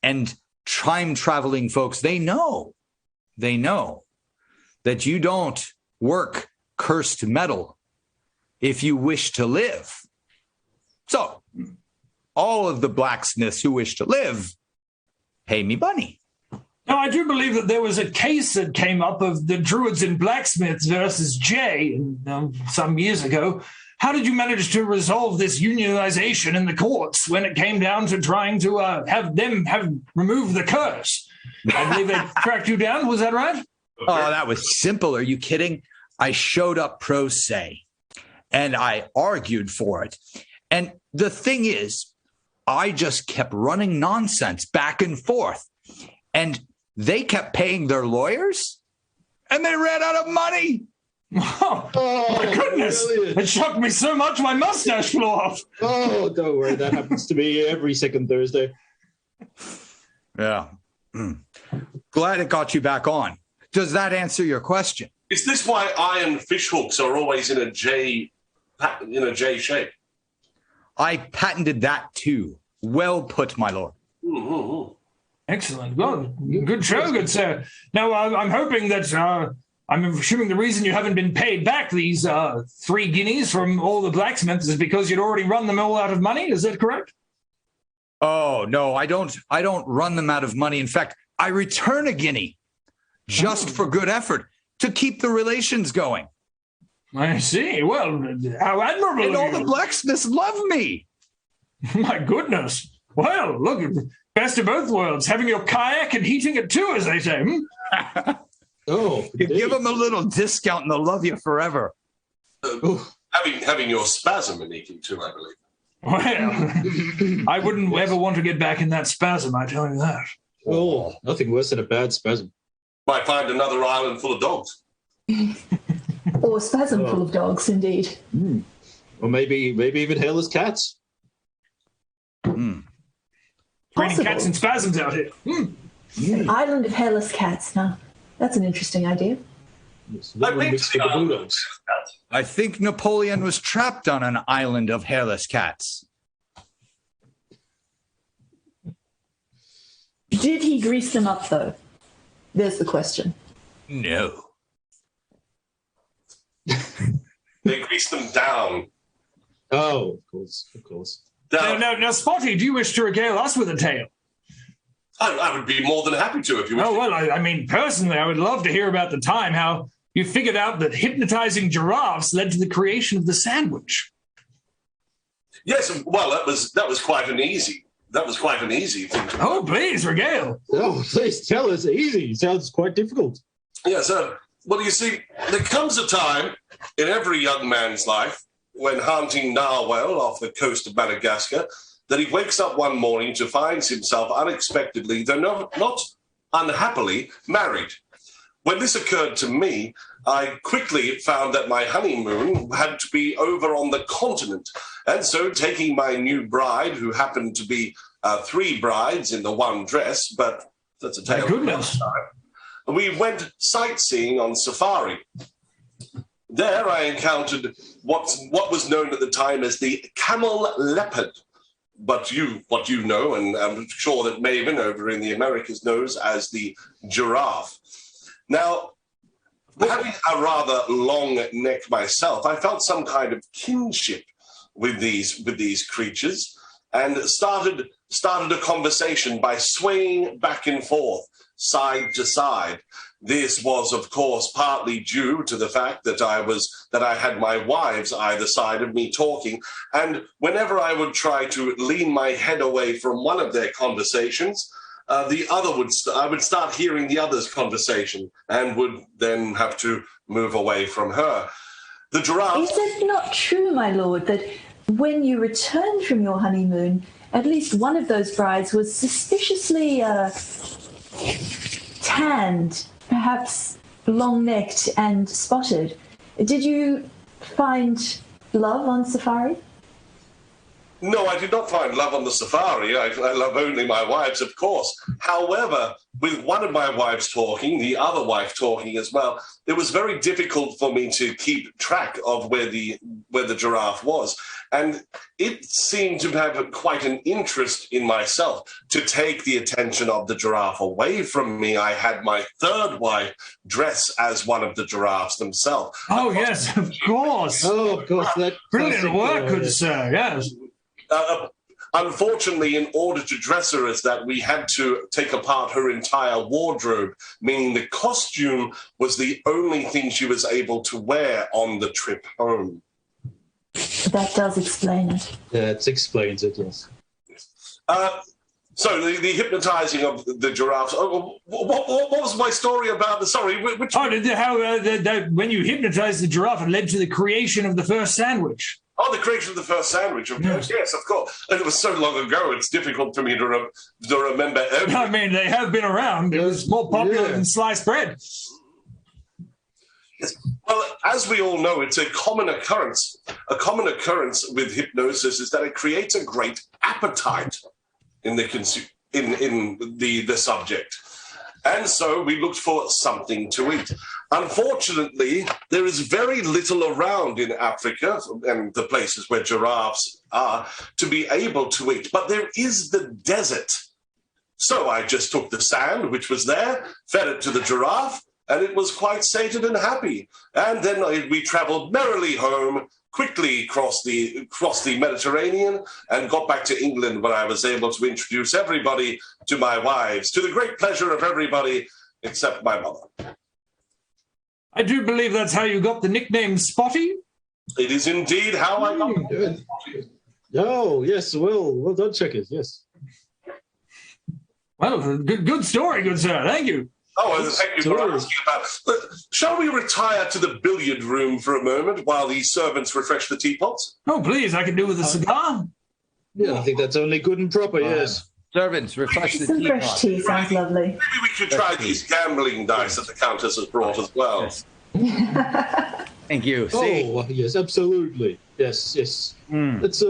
time traveling folks, they know that you don't work cursed metal if you wish to live. So all of the blacksmiths who wish to live, pay me money. Now, I do believe that there was a case that came up of the Druids and blacksmiths versus Jay some years ago. How did you manage to resolve this unionization in the courts when it came down to trying to have removed the curse? I believe they tracked you down. Was that right? Oh, that was simple. Are you kidding? I showed up pro se and I argued for it. And the thing is, I just kept running nonsense back and forth. And they kept paying their lawyers, and they ran out of money. Oh, my goodness. Brilliant. It shocked me so much my mustache flew off. Oh, don't worry. That happens to me every second Thursday. Yeah. Glad it got you back on. Does that answer your question? Is this why iron fishhooks are always in a J shape? I patented that too. Well put, my lord. Mm-hmm. Excellent. Well, good show, good sir. Now, I'm hoping that, I'm assuming the reason you haven't been paid back these 3 guineas from all the blacksmiths is because you'd already run them all out of money. Is that correct? Oh, no, I don't run them out of money. In fact, I return a guinea just for good effort to keep the relations going. I see. Well, how admirable And of all you. the blacksmiths love me. My goodness. Well, look, best of both worlds, having your kayak and heating it too, as they say. Oh, You give them a little discount and they'll love you forever. Having your spasm in eating too, I believe. Well, I wouldn't ever want to get back in that spasm, I tell you that. Oh, nothing worse than a bad spasm. Might find another island full of dogs. Or spasm full of dogs, indeed. Or maybe even hairless cats. Breeding Possible. cats and spasms out here. An island of hairless cats. Now, that's an interesting idea. It's a little I've been mixed to with the the island. bulldogs. I think Napoleon was trapped on an island of hairless cats. Did he grease them up, though? There's the question. No. They grease them down. Oh, of course. Down. Now, Spotty, do you wish to regale us with a tale? I would be more than happy to if you wish. Oh, well, I mean, personally, I would love to hear about the time how you figured out that hypnotizing giraffes led to the creation of the sandwich. Yes, well, that was quite an easy thing to do. Oh, please, regale. Oh, please tell us. Easy. Sounds quite difficult. Yes, well, you see, there comes a time in every young man's life when hunting narwhal off the coast of Madagascar that he wakes up one morning to find himself unexpectedly, though not unhappily, married. When this occurred to me, I quickly found that my honeymoon had to be over on the continent. And so taking my new bride, who happened to be 3 brides in the one dress, but that's a tale My for goodness. another time, we went sightseeing on safari. There I encountered what was known at the time as the camel leopard. But what you know, and I'm sure that Maven over in the Americas knows as the giraffe. Now, having a rather long neck myself, I felt some kind of kinship with these creatures, and started a conversation by swaying back and forth, side to side. This was, of course, partly due to the fact that I had my wives either side of me talking, and whenever I would try to lean my head away from one of their conversations, I would start hearing the other's conversation and would then have to move away from her. The giraffe. Is it not true, my lord, that when you returned from your honeymoon, at least one of those brides was suspiciously tanned, perhaps long-necked and spotted? Did you find love on safari? No, I did not find love on the safari. I love only my wives, of course. However, with one of my wives talking, the other wife talking as well, it was very difficult for me to keep track of where the giraffe was. And it seemed to have quite an interest in myself to take the attention of the giraffe away from me. I had my third wife dress as one of the giraffes themselves. Oh, yes, of course. Oh, of course. That Brilliant classic, work, good sir, yes. Unfortunately, in order to dress her as that, we had to take apart her entire wardrobe, meaning the costume was the only thing she was able to wear on the trip home. That does explain it. That explains it, yes. So the hypnotizing of the giraffes. Oh, what was my story about? Sorry, which? Oh, when you hypnotized the giraffe, it led to the creation of the first sandwich. Oh, the creation of the first sandwich, of course. Yes, of course. And it was so long ago, it's difficult for me to remember everything. I mean, they have been around. It was more popular than sliced bread. Yes. Well, as we all know, it's a common occurrence. A common occurrence with hypnosis is that it creates a great appetite in the subject. And so we looked for something to eat. Unfortunately, there is very little around in Africa and the places where giraffes are to be able to eat. But there is the desert. So I just took the sand, which was there, fed it to the giraffe, and it was quite sated and happy. And then we traveled merrily home, quickly crossed the Mediterranean, and got back to England, where I was able to introduce everybody to my wives, to the great pleasure of everybody except my mother. I do believe that's how you got the nickname Spotty. It is indeed how I got the Spotty. Oh, yes, well done, Checkers, yes. Well, good story, good sir. Thank you. Oh, thank you for asking about it. Shall we retire to the billiard room for a moment while the servants refresh the teapots? Oh, please, I can do with a cigar. Yeah, I think that's only good and proper, yes. Servants, refresh the Some teapot. fresh tea sounds lovely. Maybe we could try these gambling dice that the Countess has brought as well. Yes. Thank you. See? Oh, yes, absolutely. Yes. Let's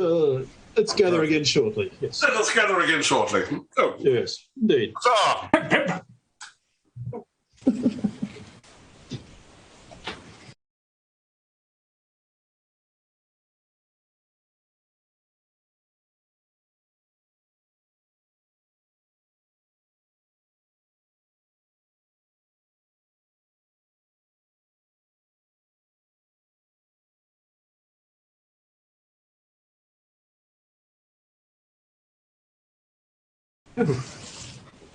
gather again shortly. Yes. Let's gather again shortly. Oh. Yes, indeed. Ah.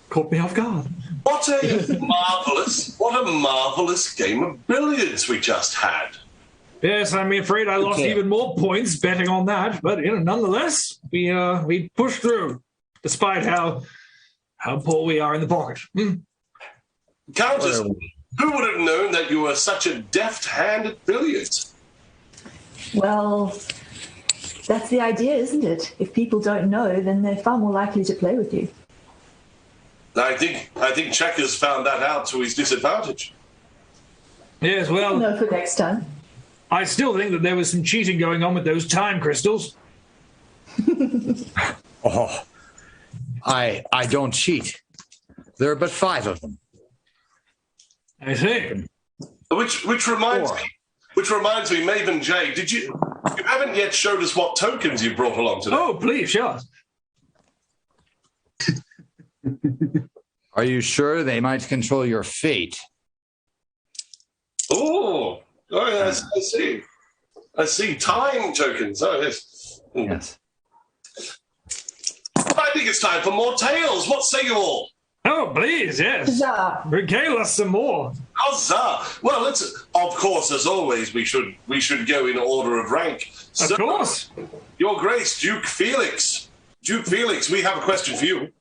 Caught me off guard. What a marvellous game of billiards we just had. Yes, I'm afraid I lost even more points betting on that, but nonetheless, we pushed through, despite how poor we are in the pocket. Countess, who would have known that you were such a deft hand at billiards? Well, that's the idea, isn't it? If people don't know, then they're far more likely to play with you. I think Checkers found that out to his disadvantage. Yes, well, No, for next time. I still think that there was some cheating going on with those time crystals. Oh, I don't cheat. There are but 5 of them. I see. Which reminds me, Maven J, you haven't yet showed us what tokens you brought along today. Oh, please, sure. Are you sure they might control your fate? Oh, yes, I see. I see. Time tokens. Oh, yes. Yes. I think it's time for more tales. What say you all? Oh, please, yes. Huzzah. Regale us some more. Huzzah! Well, of course, as always, we should go in order of rank. Of course. Your Grace, Duke Felix. Duke Felix, we have a question for you.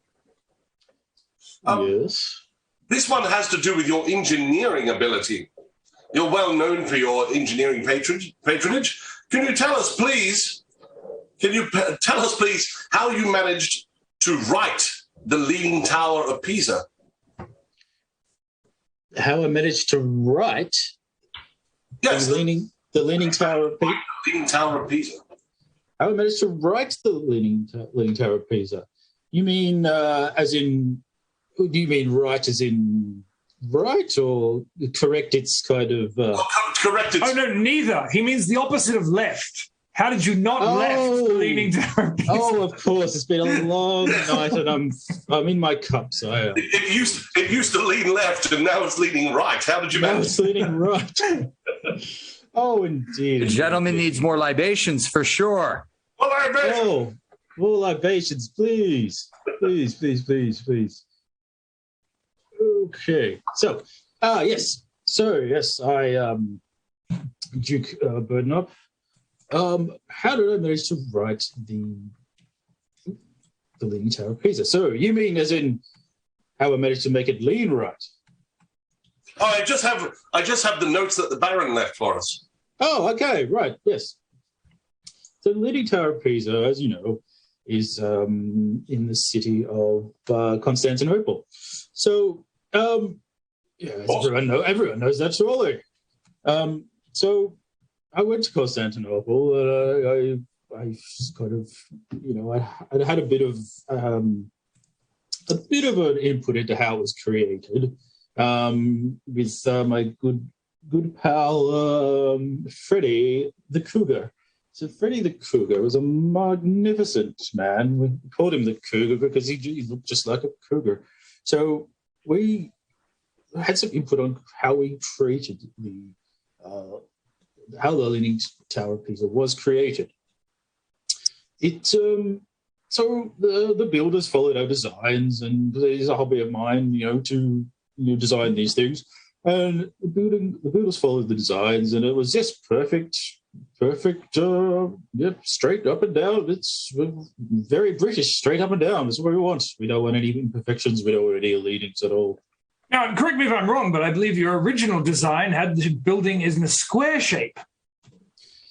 Yes. This one has to do with your engineering ability. You're well known for your engineering patronage. Can you tell us, please, how you managed to write the Leaning Tower of Pisa? How I managed to write Yes, the Leaning Tower of Pisa. Leaning Tower of Pisa. How I managed to write the Leaning Tower of Pisa. You mean do you mean right as in right, or correct its kind of... Correct its... Oh, no, neither. He means the opposite of left. How did you not left the Leaning Tower of Pisa? Oh, of course. It's been a long night and I'm in my cup, so... It used to lean left and now it's leaning right. How did you Now manage? it's leaning right. Oh, indeed. The gentleman needs more libations for sure. Well, I bet. Oh, more libations, please. Please, please, please, please. Okay. So, yes. So, yes, I, Duke Birdnop. How did I manage to write the Leaning Tower of Pisa? So, you mean as in how I managed to make it lean right? Oh, I just have the notes that the Baron left for us. Oh, okay, right, yes. the Leaning Tower of Pisa, as you know, is in the city of Constantinople. So, as everyone knows that surely. So I went to Constantinople. I kind of, I had a bit of an input into how it was created with my good pal Freddie the Cougar. So Freddie the Cougar was a magnificent man. We called him the Cougar because he looked just like a cougar. So we had some input on how we created how the Leaning Tower of Pisa was created. So the builders followed our designs, and it's a hobby of mine, to design these things. And the builders followed the designs, and it was just perfect, straight up and down. It's very British, straight up and down. That's what we want. We don't want any imperfections. We don't want any leanings at all. Now, correct me if I'm wrong, but I believe your original design had the building in a square shape.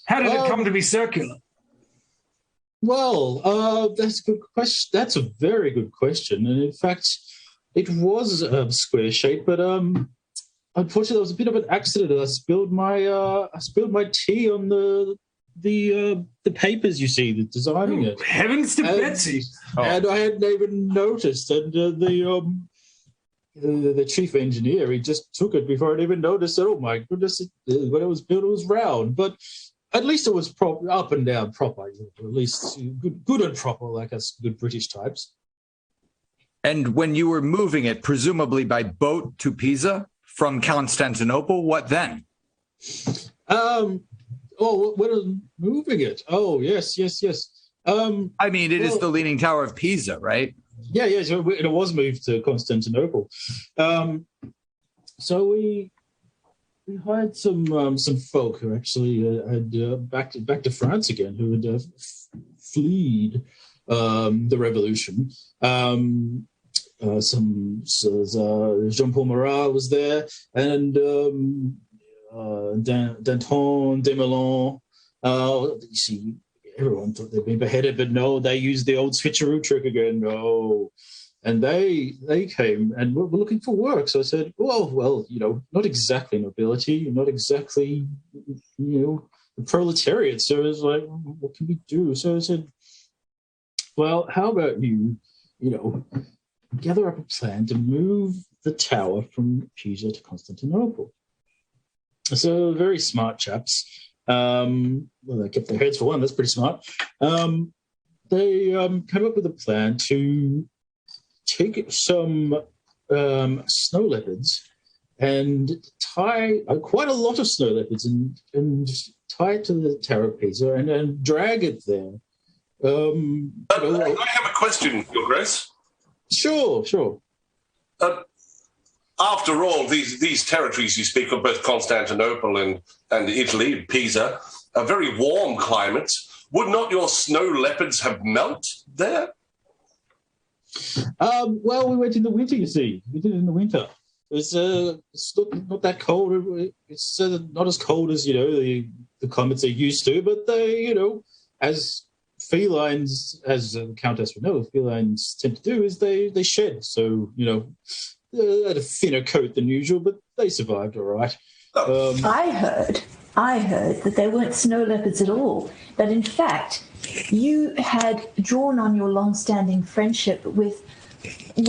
How did it come to be circular? Well, that's a good question. That's a very good question. And in fact, it was a square shape, but unfortunately, there was a bit of an accident. I spilled my tea on the papers. You see, the designing it. Heavens to Betsy! And I hadn't even noticed. And the chief engineer, he just took it before I'd even noticed it. Oh my goodness! When it was built, it was round, but at least it was up and down proper. At least good and proper, like us good British types. And when you were moving it, presumably by boat to Pisa from Constantinople, what then? When moving it? Oh, yes. I mean, it is the Leaning Tower of Pisa, right? Yeah. So it was moved to Constantinople. So we hired some folk who actually had back to France again, who had fled the revolution. Jean-Paul Marat was there, and Danton, Desmoulins. You see, everyone thought they'd been beheaded, but no, they used the old switcheroo trick again. No. And they came and were looking for work. So I said, well, not exactly nobility, not exactly, the proletariat. So it was like, what can we do? So I said, well, how about you gather up a plan to move the tower from Pisa to Constantinople. So very smart chaps. They kept their heads for one. That's pretty smart. They came up with a plan to take some snow leopards and tie quite a lot of snow leopards and tie it to the Tower of Pisa and then drag it there. I have a question, Your Grace. Sure. After all, these territories you speak of, both Constantinople and Italy, Pisa, are very warm climates. Would not your snow leopards have melted there? Well, we went in the winter, you see. We did it in the winter. It's not that cold. It's not as cold as, the climates they're used to, but they, as felines, as the Countess would know, felines tend to do is they shed. So, they had a thinner coat than usual, but they survived all right. I heard that they weren't snow leopards at all, that in fact you had drawn on your long-standing friendship with,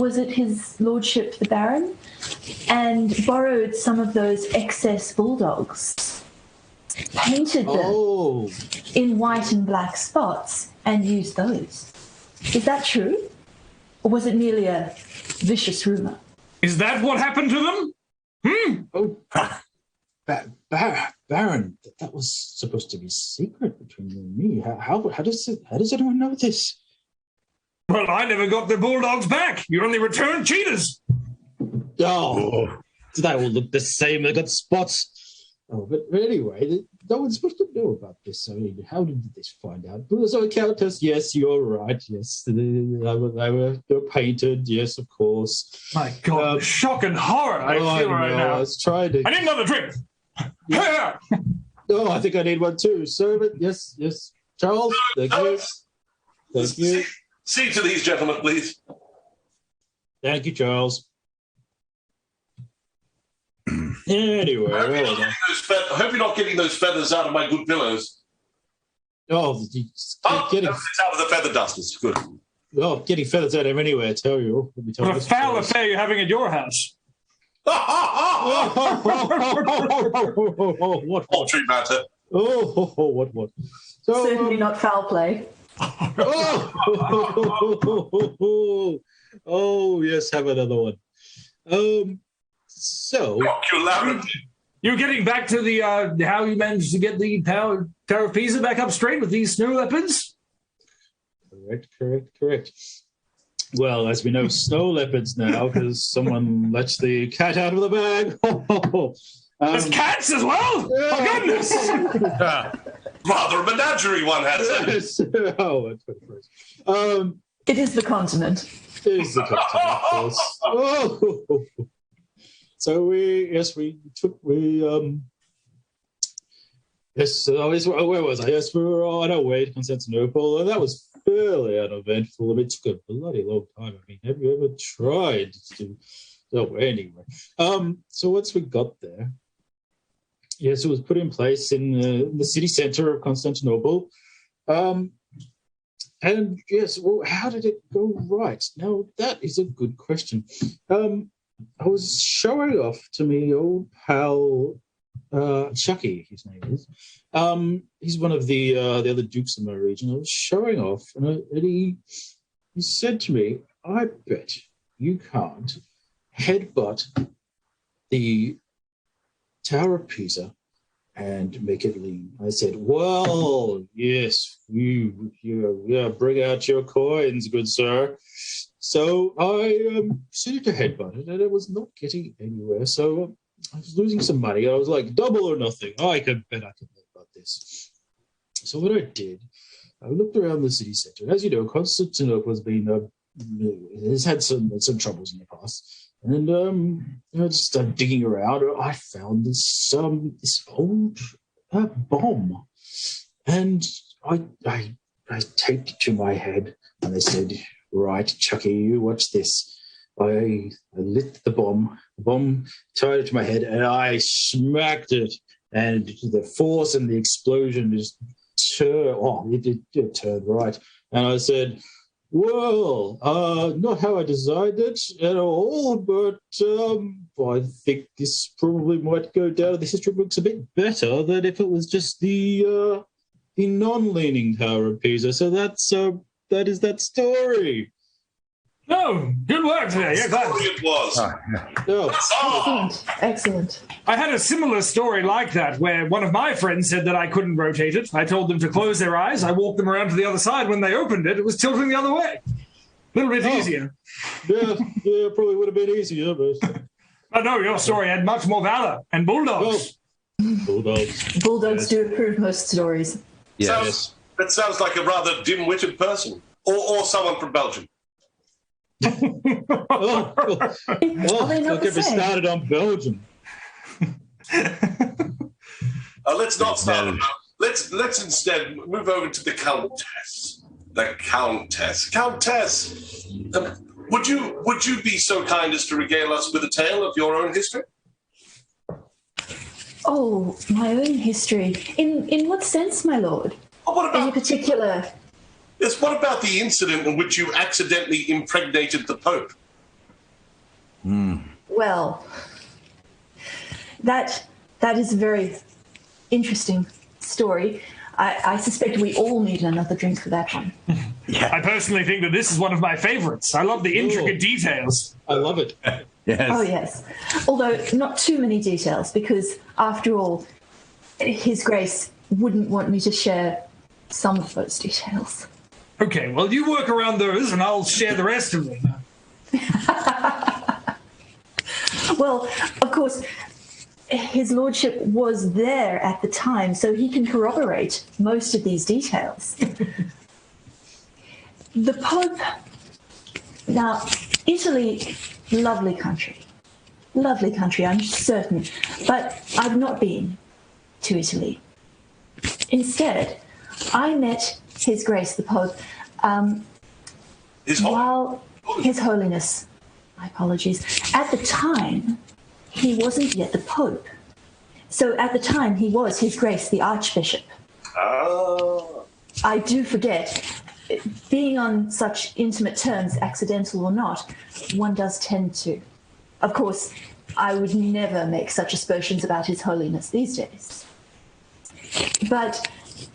was it his lordship the Baron, and borrowed some of those excess bulldogs, painted them in white and black spots, and used those. Is that true? Or was it merely a vicious rumour? Is that what happened to them? Oh, Baron, that was supposed to be secret between you and me. How does anyone know this? Well, I never got the bulldogs back. You only returned cheetahs. Oh, they all look the same. They got spots. Oh, but anyway, no one's supposed to know about this. I mean, how did this find out? So, Countess, yes, you're right. Yes, they were painted. Yes, of course. My God, the shock and horror I feel right now. I was trying to. I need another drink. Yeah. Oh, I think I need one too. So, but yes. Charles, thank you. Thank you. See to these gentlemen, please. Thank you, Charles. Anyway, I hope you're not getting those feathers out of my good pillows. It's out of the feather dusters. Good. Oh, getting feathers out of him anyway, I tell you. What a foul affair you're having at your house. What poultry matter? What? So, certainly not foul play. Yes, have another one. So you're getting back to the how you managed to get the Tower of Pisa back up straight with these snow leopards? Correct. Well, as we know, snow leopards now, because someone lets the cat out of the bag. There's cats as well? Oh, goodness! Rather a menagerie one has it. Yes. That's pretty crazy. It is the continent. It is the continent, of course. So where was I? Yes, we were on our way to Constantinople, and that was fairly uneventful. I mean, it took a bloody long time. I mean, have you ever tried to? Oh, anyway. So once we got there, yes, it was put in place in the city centre of Constantinople. And yes, well, how did it go right? Now, that is a good question. I was showing off to me old pal Chucky, his name is. He's one of the other dukes in my region. I was showing off, and he said to me, "I bet you can't headbutt the Tower of Pisa and make it lean." I said, "Well, yes, you bring out your coins, good sir." So I proceeded to headbutt it, and it was not getting anywhere. So I was losing some money. I was like, double or nothing. I could bet I could headbutt this. So what I did, I looked around the city centre. As you know, Constantinople has had some troubles in the past. And just started digging around. I found this old bomb, and I taped it to my head. And they said, "Right, Chucky, you watch this." I lit the bomb, tied it to my head, and I smacked it. And the force and the explosion just turned right. And I said, "Well, not how I designed it at all, but I think this probably might go down in the history books a bit better than if it was just the non-leaning Tower of Pisa." So that is that story. Oh, good work today. Yeah, glad. It was. Excellent. I had a similar story like that where one of my friends said that I couldn't rotate it. I told them to close their eyes. I walked them around to the other side. When they opened it, it was tilting the other way. A little bit easier. Yeah, probably would have been easier, but... But no, your story had much more valor and bulldogs. Bulldogs do approve most stories. Yes. That sounds like a rather dim-witted person. Or someone from Belgium. Don't get me started on Belgium. Let's not start. Let's instead move over to the Countess. The Countess. Countess, would you be so kind as to regale us with a tale of your own history? Oh, my own history. In what sense, my lord? What about, any particular? Yes, what about the incident in which you accidentally impregnated the Pope? Well, that is a very interesting story. I suspect we all need another drink for that one. Yeah. I personally think that this is one of my favorites. I love the intricate details. I love it. Yes. Oh, yes. Although not too many details, because after all, His Grace wouldn't want me to share some of those details. Okay, well, you work around those and I'll share the rest of them. Well, of course, His Lordship was there at the time, so he can corroborate most of these details. The Pope... Now, Italy, lovely country, I'm certain, but I've not been to Italy. Instead, I met His Grace the Pope His Holiness. My apologies. At the time, he wasn't yet the Pope. So at the time, he was His Grace the Archbishop. Oh. I do forget. Being on such intimate terms, accidental or not, one does tend to. Of course, I would never make such aspersions about His Holiness these days. But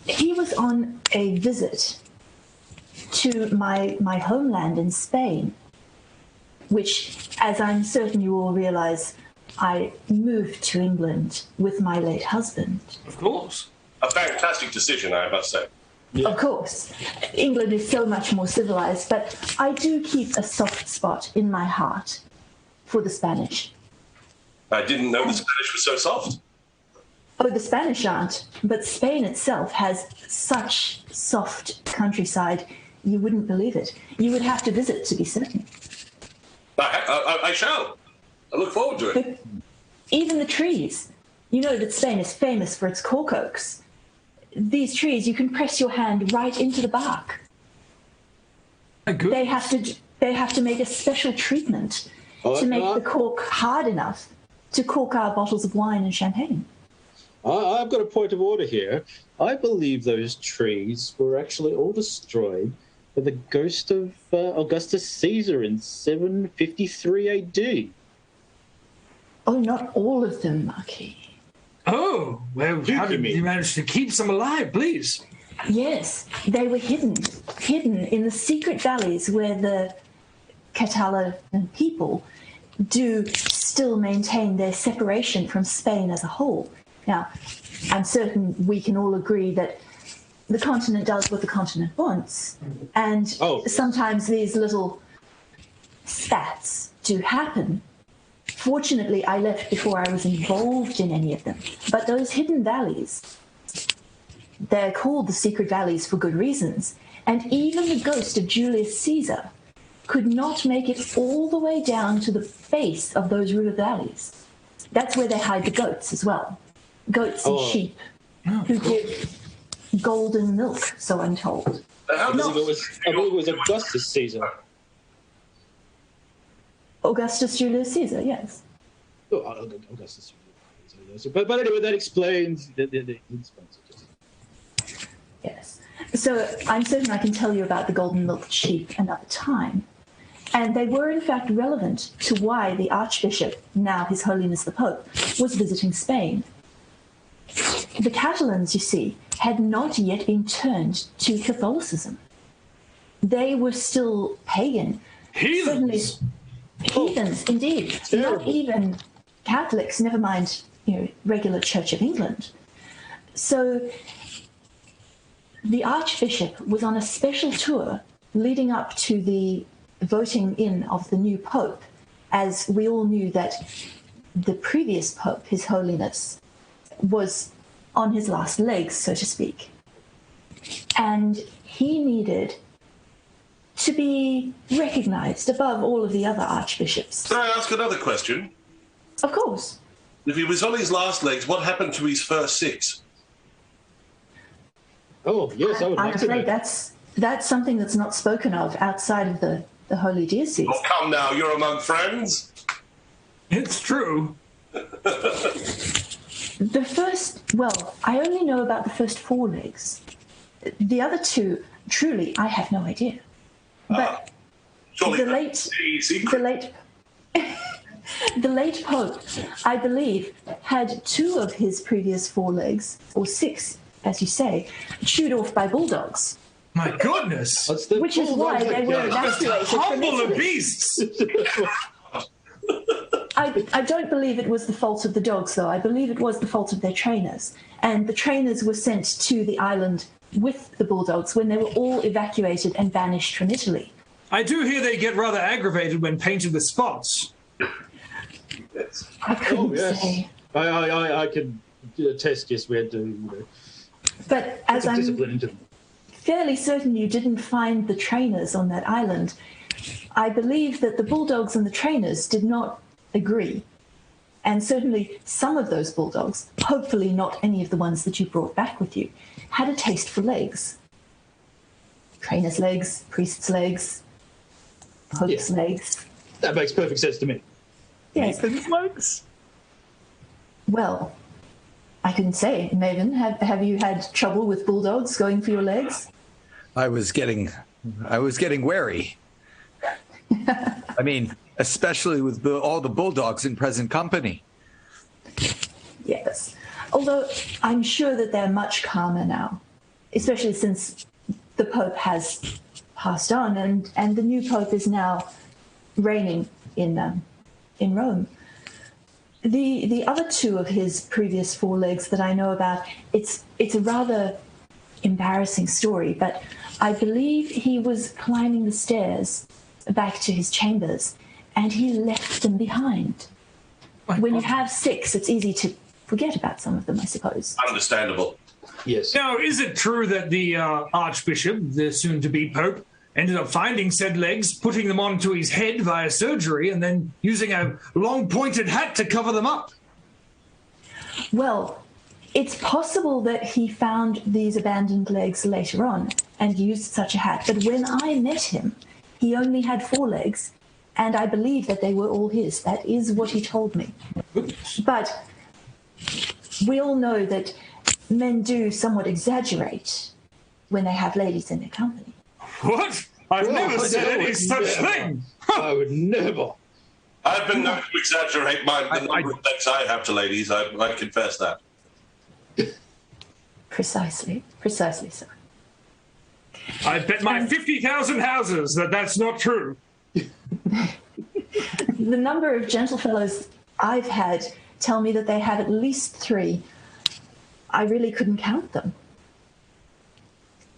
he was on a visit to my homeland in Spain, which, as I'm certain you all realize, I moved to England with my late husband. Of course. A fantastic decision, I must say. Yeah. Of course. England is so much more civilized, but I do keep a soft spot in my heart for the Spanish. I didn't know the Spanish was so soft. Oh, the Spanish aren't, but Spain itself has such soft countryside, you wouldn't believe it. You would have to visit to be certain. I shall. I look forward to it. But even the trees. You know that Spain is famous for its cork oaks. These trees, you can press your hand right into the bark. They have to make a special treatment to make the cork hard enough to cork our bottles of wine and champagne. I've got a point of order here. I believe those trees were actually all destroyed by the ghost of Augustus Caesar in 753 AD. Oh, not all of them, Marquis. Oh, well, how did you manage to keep some alive, please? Yes, they were hidden in the secret valleys where the Catalina people do still maintain their separation from Spain as a whole. Now, I'm certain we can all agree that the continent does what the continent wants, and sometimes these little spats do happen. Fortunately, I left before I was involved in any of them. But those hidden valleys, they're called the secret valleys for good reasons. And even the ghost of Julius Caesar could not make it all the way down to the base of those river valleys. That's where they hide the goats as well. Goats and sheep who give golden milk, so I'm told. I believe it was Augustus Caesar. Augustus Julius Caesar, yes. Oh, Augustus Julius Caesar. But anyway, that explains the Yes. So I'm certain I can tell you about the golden milk sheep another time. And they were in fact relevant to why the Archbishop, now His Holiness the Pope, was visiting Spain. The Catalans, you see, had not yet been turned to Catholicism. They were still pagan. Heathens! Heathens, indeed. Not even Catholics, never mind, regular Church of England. So the Archbishop was on a special tour leading up to the voting in of the new Pope, as we all knew that the previous Pope, His Holiness, was on his last legs, so to speak. And he needed to be recognized above all of the other archbishops. Can I ask another question? Of course. If he was on his last legs, what happened to his first six? Oh, yes, I would like to know. I'm afraid that's something that's not spoken of outside of the Holy Diocese. Oh, come now, you're among friends. It's true. The first, I only know about the first 4 legs. The other 2, truly, I have no idea. But the late Pope, I believe, had 2 of his previous 4 legs, or 6, as you say, chewed off by bulldogs. My goodness! Which is why they were evacuated from Humble Italy. beasts! I don't believe it was the fault of the dogs, though. I believe it was the fault of their trainers. And the trainers were sent to the island with the bulldogs when they were all evacuated and banished from Italy. I do hear they get rather aggravated when painted with spots. I couldn't say. I can attest, yes, we had to, But as I'm fairly certain you didn't find the trainers on that island, I believe that the bulldogs and the trainers did not agree. And certainly some of those bulldogs, hopefully not any of the ones that you brought back with you, had a taste for legs. Trainer's legs, priest's legs, pope's legs. That makes perfect sense to me. Yes. Legs? Well, I couldn't say. Maven, have you had trouble with bulldogs going for your legs? I was getting wary. I mean, especially with all the bulldogs in present company. Yes. Although I'm sure that they're much calmer now, especially since the Pope has passed on and the new Pope is now reigning in Rome. The other two of his previous four legs that I know about, it's a rather embarrassing story, but I believe he was climbing the stairs back to his chambers and he left them behind. When you have six, it's easy to forget about some of them, I suppose. Understandable. Yes. Now, is it true that the Archbishop, the soon-to-be Pope, ended up finding said legs, putting them onto his head via surgery, and then using a long pointed hat to cover them up? Well, it's possible that he found these abandoned legs later on and used such a hat. But when I met him, he only had four legs, and I believe that they were all his. That is what he told me. But we all know that men do somewhat exaggerate when they have ladies in their company. What? I've never said any such thing. I would never. I've been known to exaggerate the number of legs I have to ladies. I confess that. Precisely so. I bet my 50,000 houses that that's not true. The number of gentlefellows I've had tell me that they have at least three. I really couldn't count them.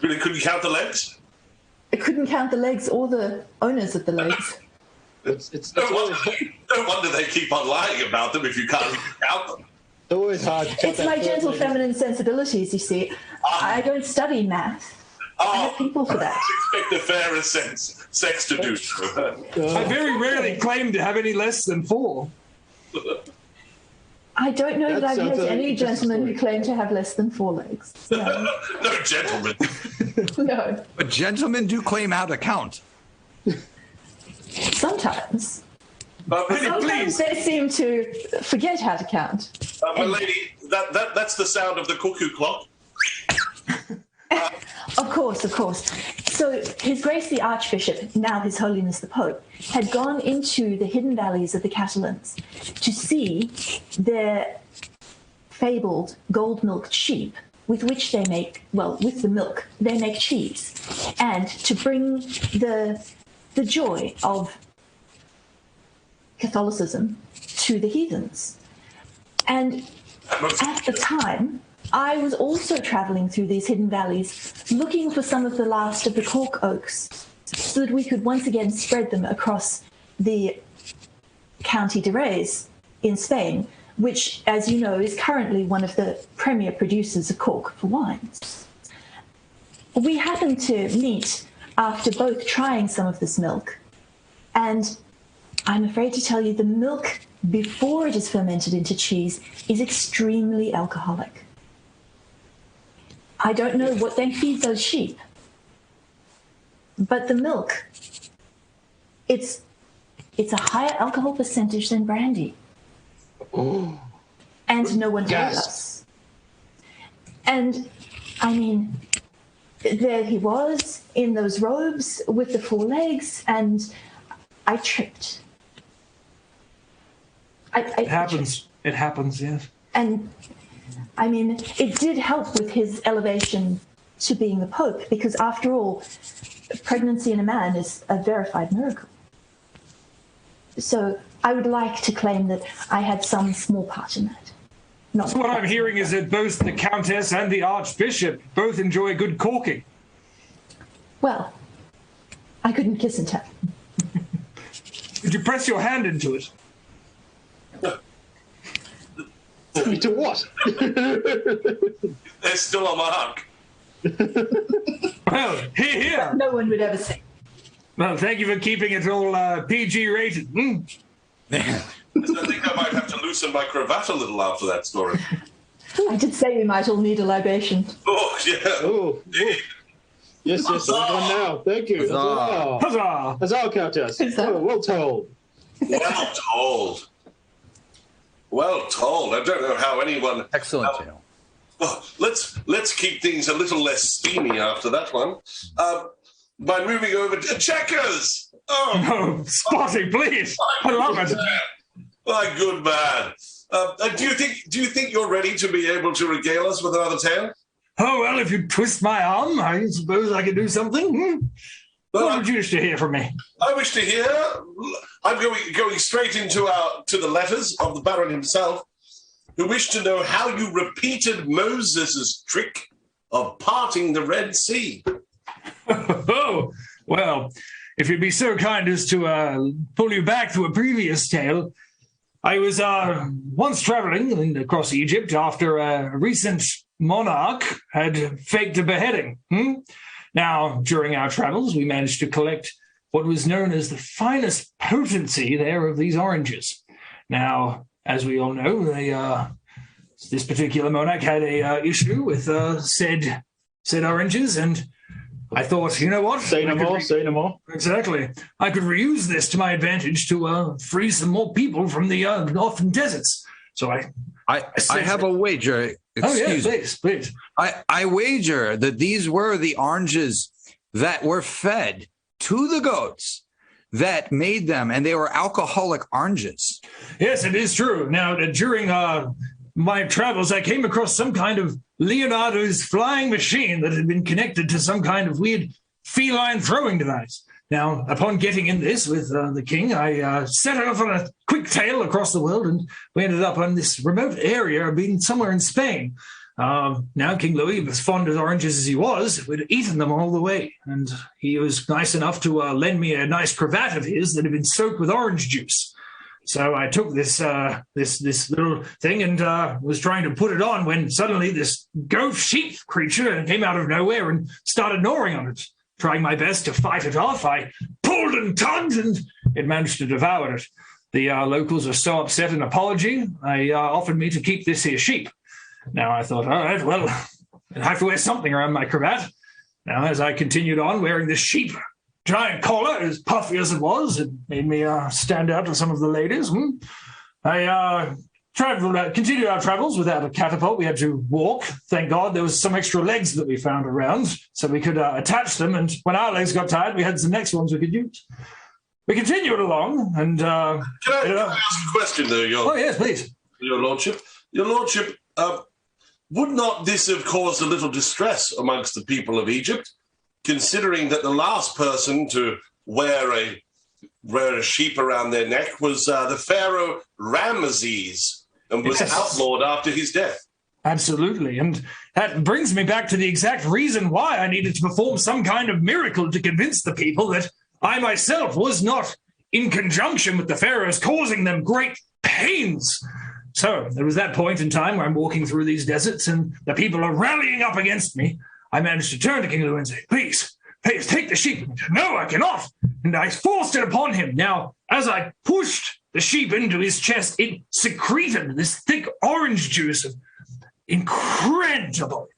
Really couldn't count the legs? I couldn't count the legs or the owners of the legs. No wonder they keep on lying about them if you can't even count them. It's always hard to It's my gentle feminine sensibilities, you see. I don't study math. I have people for that. I expect a fairer sex to do so. I very rarely claim to have any less than four. I don't know that I've met any gentleman who claimed to have less than four legs. No. No gentlemen. No. But gentlemen do claim how to count. Sometimes. Sometimes Sometimes they seem to forget how to count. my lady, that's the sound of the cuckoo clock. Of course. So His Grace the Archbishop, now His Holiness the Pope, had gone into the hidden valleys of the Catalans to see their fabled gold-milked sheep with which they make, well, with the milk, they make cheese, and to bring the joy of Catholicism to the heathens. And at the time, I was also travelling through these hidden valleys, looking for some of the last of the cork oaks, so that we could once again spread them across the County de Reyes in Spain, which, as you know, is currently one of the premier producers of cork for wines. We happened to meet after both trying some of this milk, and I'm afraid to tell you the milk, before it is fermented into cheese, is extremely alcoholic. I don't know what they feed those sheep, but the milk, it's a higher alcohol percentage than brandy. Oh. And no one told us. And, I mean, there he was in those robes with the four legs, and I tripped. It happens. It happens, yes. And, I mean, it did help with his elevation to being the Pope, because after all, pregnancy in a man is a verified miracle. So I would like to claim that I had some small part in that. Not What I'm hearing is that both the Countess and the Archbishop both enjoy good corking. Well, I couldn't kiss and tell. Could you press your hand into it? To what? There's still a mark. Well, here. No one would ever say. Well, thank you for keeping it all PG rated. I think I might have to lose loosen my cravat a little after that story. I did say we might all need a libation. Oh, yeah. Oh, yes, everyone now. Thank you. Huzzah. Huzzah! Huzzah, Countess. Huzzah. Oh, well told. Well told. Well told. I don't know how anyone... Excellent tale. Oh, let's keep things a little less steamy after that one. By moving over to checkers. Oh, Oh, Spotty, please! I love it. my good man. Do you think you're ready to be able to regale us with another tale? Oh, well, if you twist my arm, I suppose I can do something. What would you wish to hear from me? I wish to hear. I'm going straight into the letters of the Baron himself, who wished to know how you repeated Moses' trick of parting the Red Sea. Oh, well, if you'd be so kind as to pull you back to a previous tale, I was once traveling across Egypt after a recent monarch had faked a beheading. Now, during our travels, we managed to collect what was known as the finest potency there of these oranges. Now, as we all know, this particular monarch had a issue with said oranges, and I thought, you know what? Say no more. Exactly. I could reuse this to my advantage to free some more people from the northern deserts. So I have a wager. Excuse me. Please. I wager that these were the oranges that were fed to the goats that made them, and they were alcoholic oranges. Yes, it is true. Now, during my travels, I came across some kind of Leonardo's flying machine that had been connected to some kind of weird feline throwing device. Now, upon getting in this with the king, I set off on a quick tail across the world, and we ended up on this remote area, being somewhere in Spain. Now, King Louis, as fond of oranges as he was, we'd eaten them all the way, and he was nice enough to lend me a nice cravat of his that had been soaked with orange juice. So I took this little thing and was trying to put it on when suddenly this goat sheep creature came out of nowhere and started gnawing on it. Trying my best to fight it off, I pulled and tugged, and it managed to devour it. The locals were so upset and apology, they offered me to keep this here sheep. Now I thought, all right, well, I'd have to wear something around my cravat. Now, as I continued on wearing this sheep giant collar, as puffy as it was, it made me stand out to some of the ladies. I continued our travels without a catapult. We had to walk. Thank God there was some extra legs that we found around, so we could attach them, and when our legs got tired, we had some next ones we could use. We continued along, and... Can I ask a question, though? Oh, yes, please. Your Lordship. Your Lordship, would not this have caused a little distress amongst the people of Egypt, considering that the last person to wear a sheep around their neck was the pharaoh Ramesses, and was outlawed after his death? Absolutely, and that brings me back to the exact reason why I needed to perform some kind of miracle to convince the people that I myself was not in conjunction with the pharaohs, causing them great pains. So there was that point in time where I'm walking through these deserts and the people are rallying up against me. I managed to turn to King Louis and say, please, take the sheep. No, I cannot. And I forced it upon him. Now, as I pushed the sheep into his chest, it secreted this thick orange juice of incredible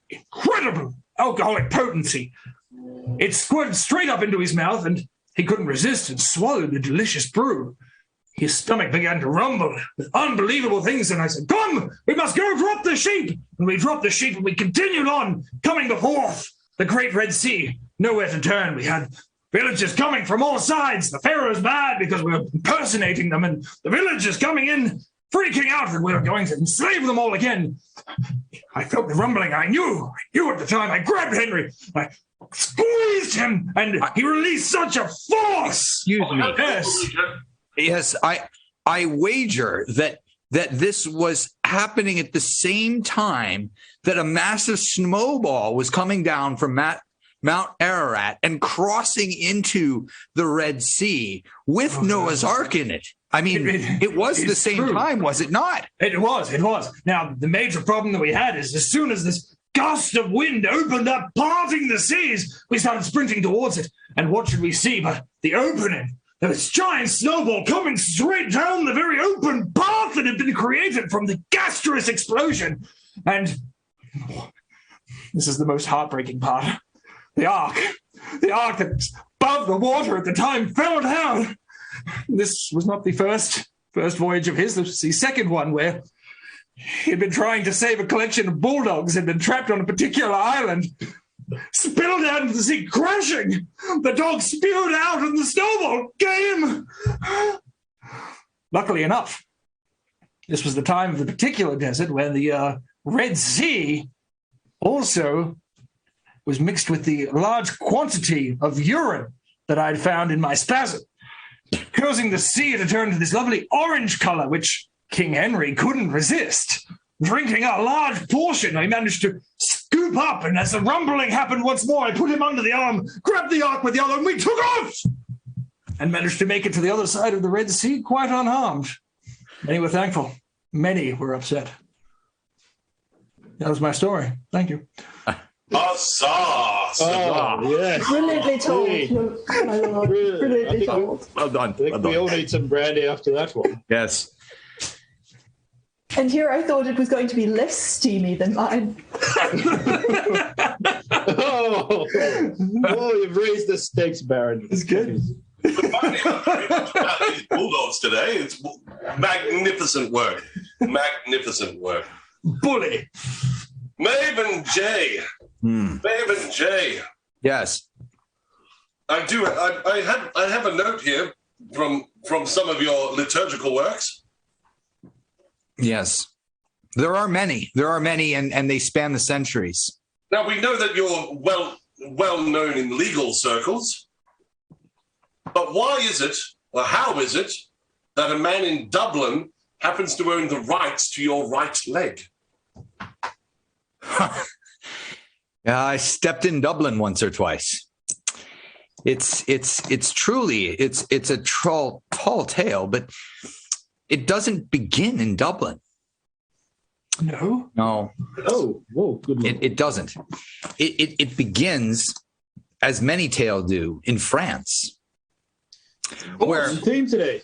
alcoholic potency. It squirted straight up into his mouth, and he couldn't resist and swallowed the delicious brew. His stomach began to rumble with unbelievable things, and I said, come, we must go drop the sheep. And we dropped the sheep, and we continued on, coming before the great Red Sea. Nowhere to turn. We had villagers coming from all sides. The pharaoh's mad because we were impersonating them, and the villagers coming in, freaking out that we were going to enslave them all again. I felt the rumbling. I knew at the time. I grabbed Henry. I squeezed him, and he released such a force. Excuse me. Yes, I wager that this was happening at the same time that a massive snowball was coming down from Mount Ararat and crossing into the Red Sea with Noah's Ark in it. I mean, it was the same time, was it not? It was. Now, the major problem that we had is as soon as this gust of wind opened up, parting the seas, we started sprinting towards it. And what should we see but the opening there was a giant snowball coming straight down the very open path that had been created from the gastrous explosion. And this is the most heartbreaking part. The ark that was above the water at the time fell down. This was not the first voyage of his. This was the second one where he had been trying to save a collection of bulldogs, had been trapped on a particular island, spilled out into the sea, crashing. The dog spewed out and the snowball came. Luckily enough, this was the time of the particular desert where the Red Sea also was mixed with the large quantity of urine that I'd found in my spasm, causing the sea to turn to this lovely orange color, which King Henry couldn't resist. Drinking a large portion, I managed to scoop up, and as the rumbling happened once more, I put him under the arm, grabbed the ark with the other, and we took off! And managed to make it to the other side of the Red Sea quite unharmed. Many were thankful. Many were upset. That was my story. Thank you. Yes. Brilliantly told, my lord. Brilliantly told. Well done. I think we all need some brandy after that one. Yes. And here I thought it was going to be less steamy than mine. Oh, you've raised the stakes, Baron. It's good. These bulldogs today, it's magnificent work. Magnificent work. Bully. Maven J. Maven J. Yes. I have a note here from some of your liturgical works. Yes. There are many, and they span the centuries. Now, we know that you're well known in legal circles, but why is it, or how is it, that a man in Dublin happens to own the rights to your right leg? I stepped in Dublin once or twice. It's truly a tall tale, but it doesn't begin in Dublin. No. Oh, whoa, good one. It doesn't. It begins, as many tales do, in France. Where What's the theme today?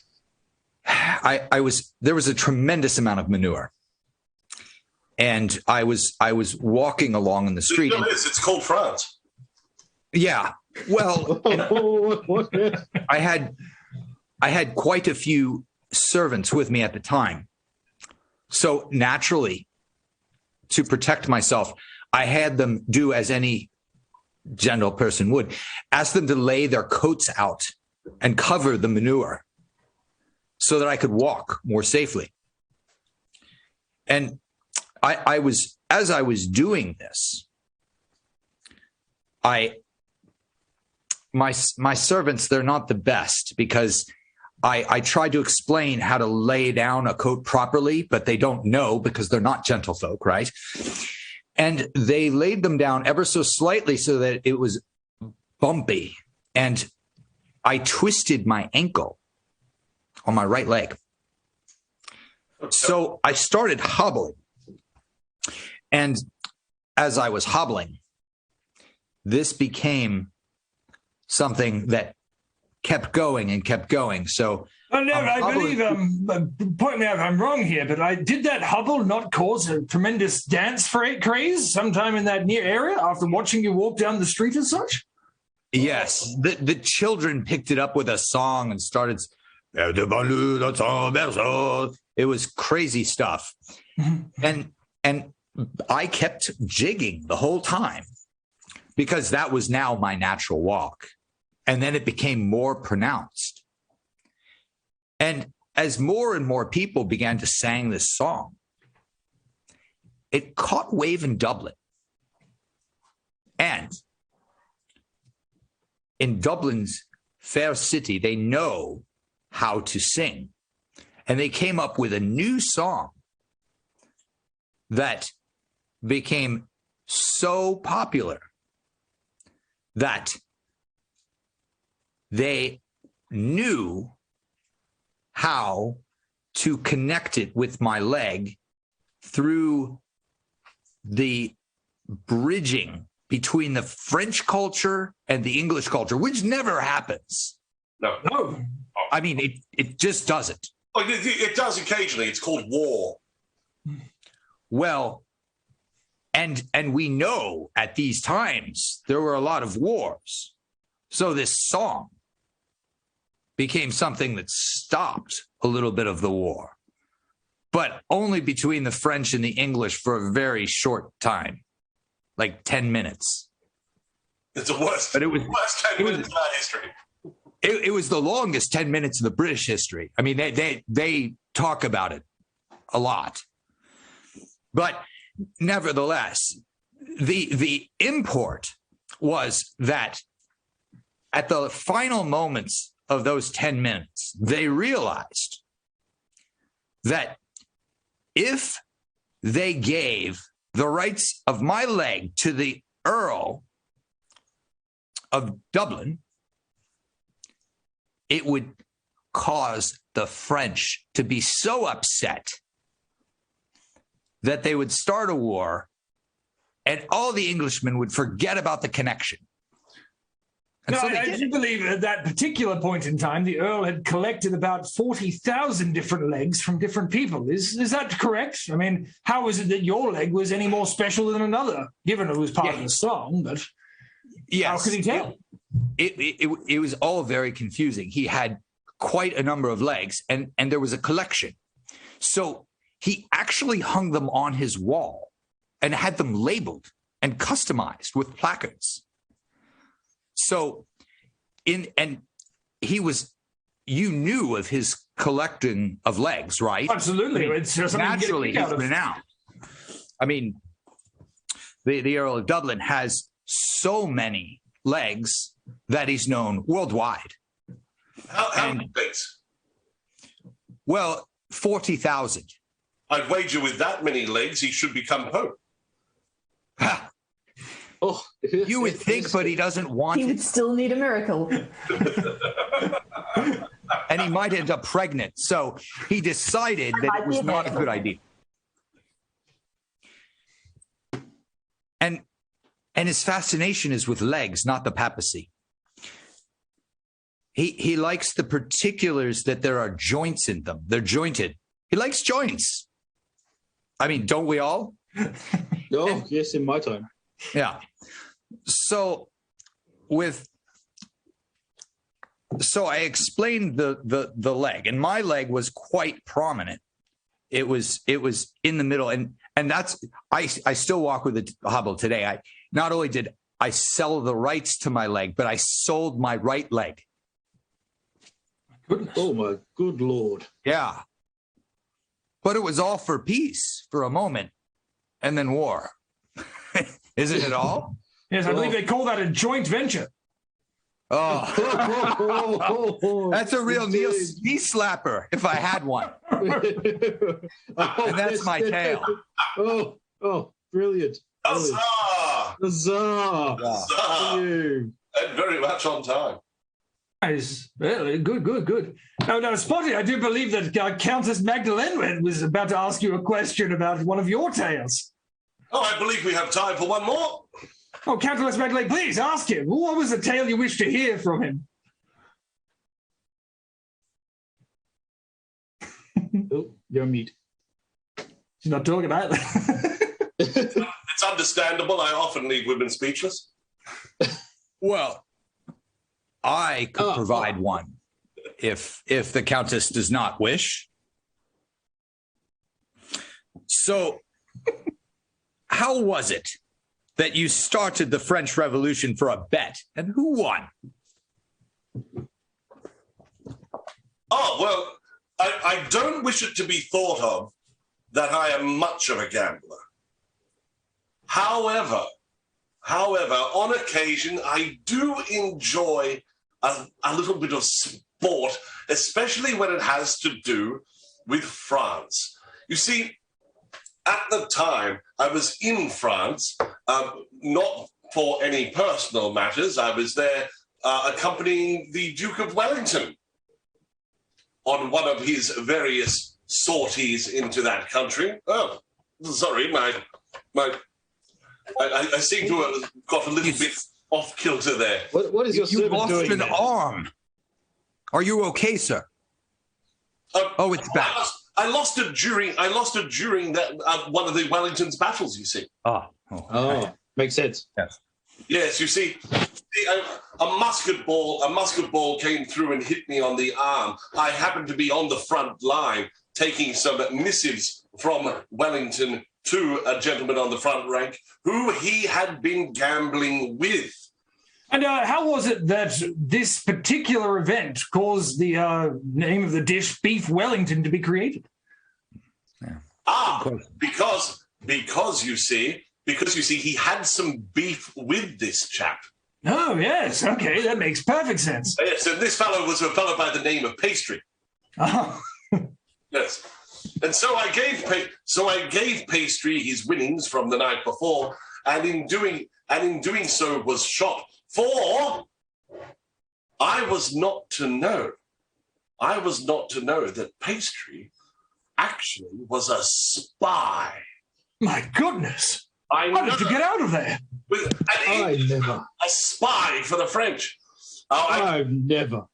there was a tremendous amount of manure. And I was walking along in the street. It's called France. Yeah. Well, I had quite a few servants with me at the time. So naturally, to protect myself, I had them do as any gentle person would, ask them to lay their coats out and cover the manure so that I could walk more safely. And as I was doing this, my servants, they're not the best, because I tried to explain how to lay down a coat properly, but they don't know because they're not gentlefolk, right? And they laid them down ever so slightly so that it was bumpy. And I twisted my ankle on my right leg. So I started hobbling. And as I was hobbling, this became something that kept going and kept going. So I believe, point me out if I'm wrong here, but did that hobble not cause a tremendous dance craze sometime in that near area after watching you walk down the street and such? Yes, the children picked it up with a song and started. It was crazy stuff, and I kept jigging the whole time because that was now my natural walk, and then it became more pronounced. And as more and more people began to sing this song, it caught wave in Dublin, and in Dublin's fair city, they know how to sing. And they came up with a new song that became so popular that they knew how to connect it with my leg through the bridging between the French culture and the English culture, which never happens. No. No. I mean, it just doesn't. Oh, it does occasionally. It's called war. Well, and we know at these times there were a lot of wars. So this song became something that stopped a little bit of the war, but only between the French and the English for a very short time, like 10 minutes. It's the worst, but it was worst 10 minutes in our history. It was the longest 10 minutes in the British history. I mean, they talk about it a lot. But nevertheless, the import was that at the final moments of those 10 minutes, they realized that if they gave the rights of my leg to the Earl of Dublin, it would cause the French to be so upset that they would start a war and all the Englishmen would forget about the connection. And no, so I do believe at that particular point in time, the Earl had collected about 40,000 different legs from different people. Is that correct? I mean, how is it that your leg was any more special than another, given it was part of the song? But how could he tell? It was all very confusing. He had quite a number of legs, and there was a collection. So he actually hung them on his wall and had them labeled and customized with placards. So you knew of his collecting of legs, right? Absolutely. I mean, it's just naturally he's renowned. I mean, the Earl of Dublin has so many legs that he's known worldwide. How many legs? Well, 40,000. I'd wager with that many legs, he should become Pope. Oh, you would think, but he doesn't want He would still need a miracle. And he might end up pregnant. So he decided that it was not a good idea. And his fascination is with legs, not the papacy. He likes the particulars that there are joints in them. They're jointed. He likes joints. I mean, don't we all? Oh, yes, in my time. Yeah. So I explained the leg, and my leg was quite prominent. It was in the middle, and that's I still walk with a hobble today. I not only did I sell the rights to my leg, but I sold my right leg. Oh my good Lord. Yeah. But it was all for peace for a moment and then war. Isn't it all? Yes, I believe they call that a joint venture. Oh, that's a real knee slapper if I had one. And that's my tale. Oh, brilliant. Huzzah! Huzzah! Huzzah! And very much on time. Nice. Good. Now, Spotty, I do believe that Countess Madelaine was about to ask you a question about one of your tales. Oh, I believe we have time for one more. Oh, Countess Madelaine, please ask him. What was the tale you wish to hear from him? Oh, you're mute. She's not talking about that. It's understandable. I often leave women speechless. Well, I could provide one if the Countess does not wish. So, how was it that you started the French Revolution for a bet, and who won? Oh, well, I don't wish it to be thought of that I am much of a gambler. However, on occasion, I do enjoy a little bit of sport, especially when it has to do with France. You see, at the time, I was in France, not for any personal matters. I was there accompanying the Duke of Wellington on one of his various sorties into that country. Oh, sorry, I seem to have got a little bit off kilter there. What is your servant doing? You lost an arm. Are you okay, sir? Oh, it's back. I lost it during that one of the Wellington's battles. You see. Oh, makes sense. Yes. Yes, you see, a musket ball came through and hit me on the arm. I happened to be on the front line taking some missives from Wellington to a gentleman on the front rank who he had been gambling with. And how was it that this particular event caused the name of the dish, Beef Wellington, to be created? Yeah. Because you see, he had some beef with this chap. Oh, yes. Okay, that makes perfect sense. Yes, and this fellow was a fellow by the name of Pastry. Oh. Yes. And so I gave Pastry his winnings from the night before, and in doing so was shot. For I was not to know that Pastry actually was a spy. My goodness. How did you get out of there? Never. A spy for the French. I've never.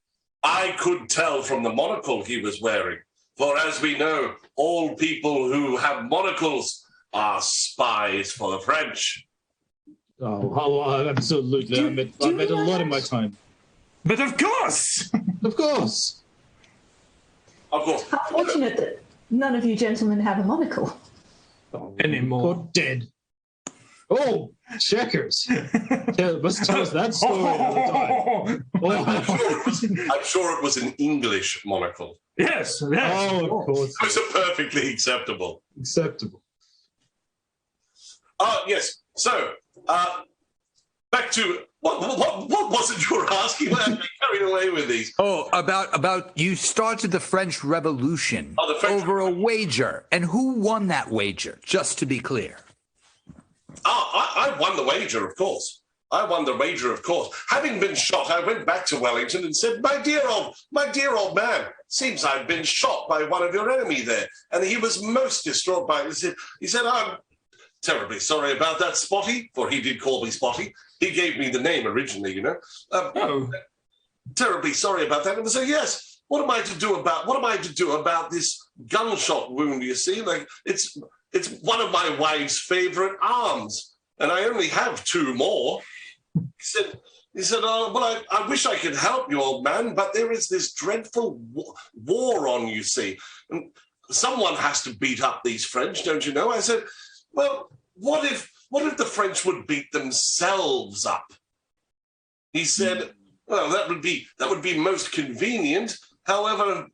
I could tell from the monocle he was wearing. For as we know, all people who have monocles are spies for the French. Oh, absolutely. I met a lot in my time. But of course. Of course. Of course. How fortunate that none of you gentlemen have a monocle. Anymore. Or dead. Oh, checkers. Must tell us that story another time. I'm sure it was an English monocle. Yes. Oh, of course. It was perfectly acceptable. Acceptable. Yes. So, back to what was it you were asking? I'm carried away with these. Oh, about you started the French Revolution over a wager, and who won that wager? Just to be clear. I won the wager, of course. Having been shot, I went back to Wellington and said, my dear old man, seems I've been shot by one of your enemy there. And he was most distraught by it. He said, I'm terribly sorry about that, Spotty, for he did call me Spotty. He gave me the name originally, you know. Terribly sorry about that. And I said, yes, what am I to do about this gunshot wound, you see? Like, it's one of my wife's favorite arms, and I only have two more. He said, well, I wish I could help you, old man, but there is this dreadful war on, you see. And someone has to beat up these French, don't you know? I said, well, what if the French would beat themselves up? He said, well, that would be most convenient. However,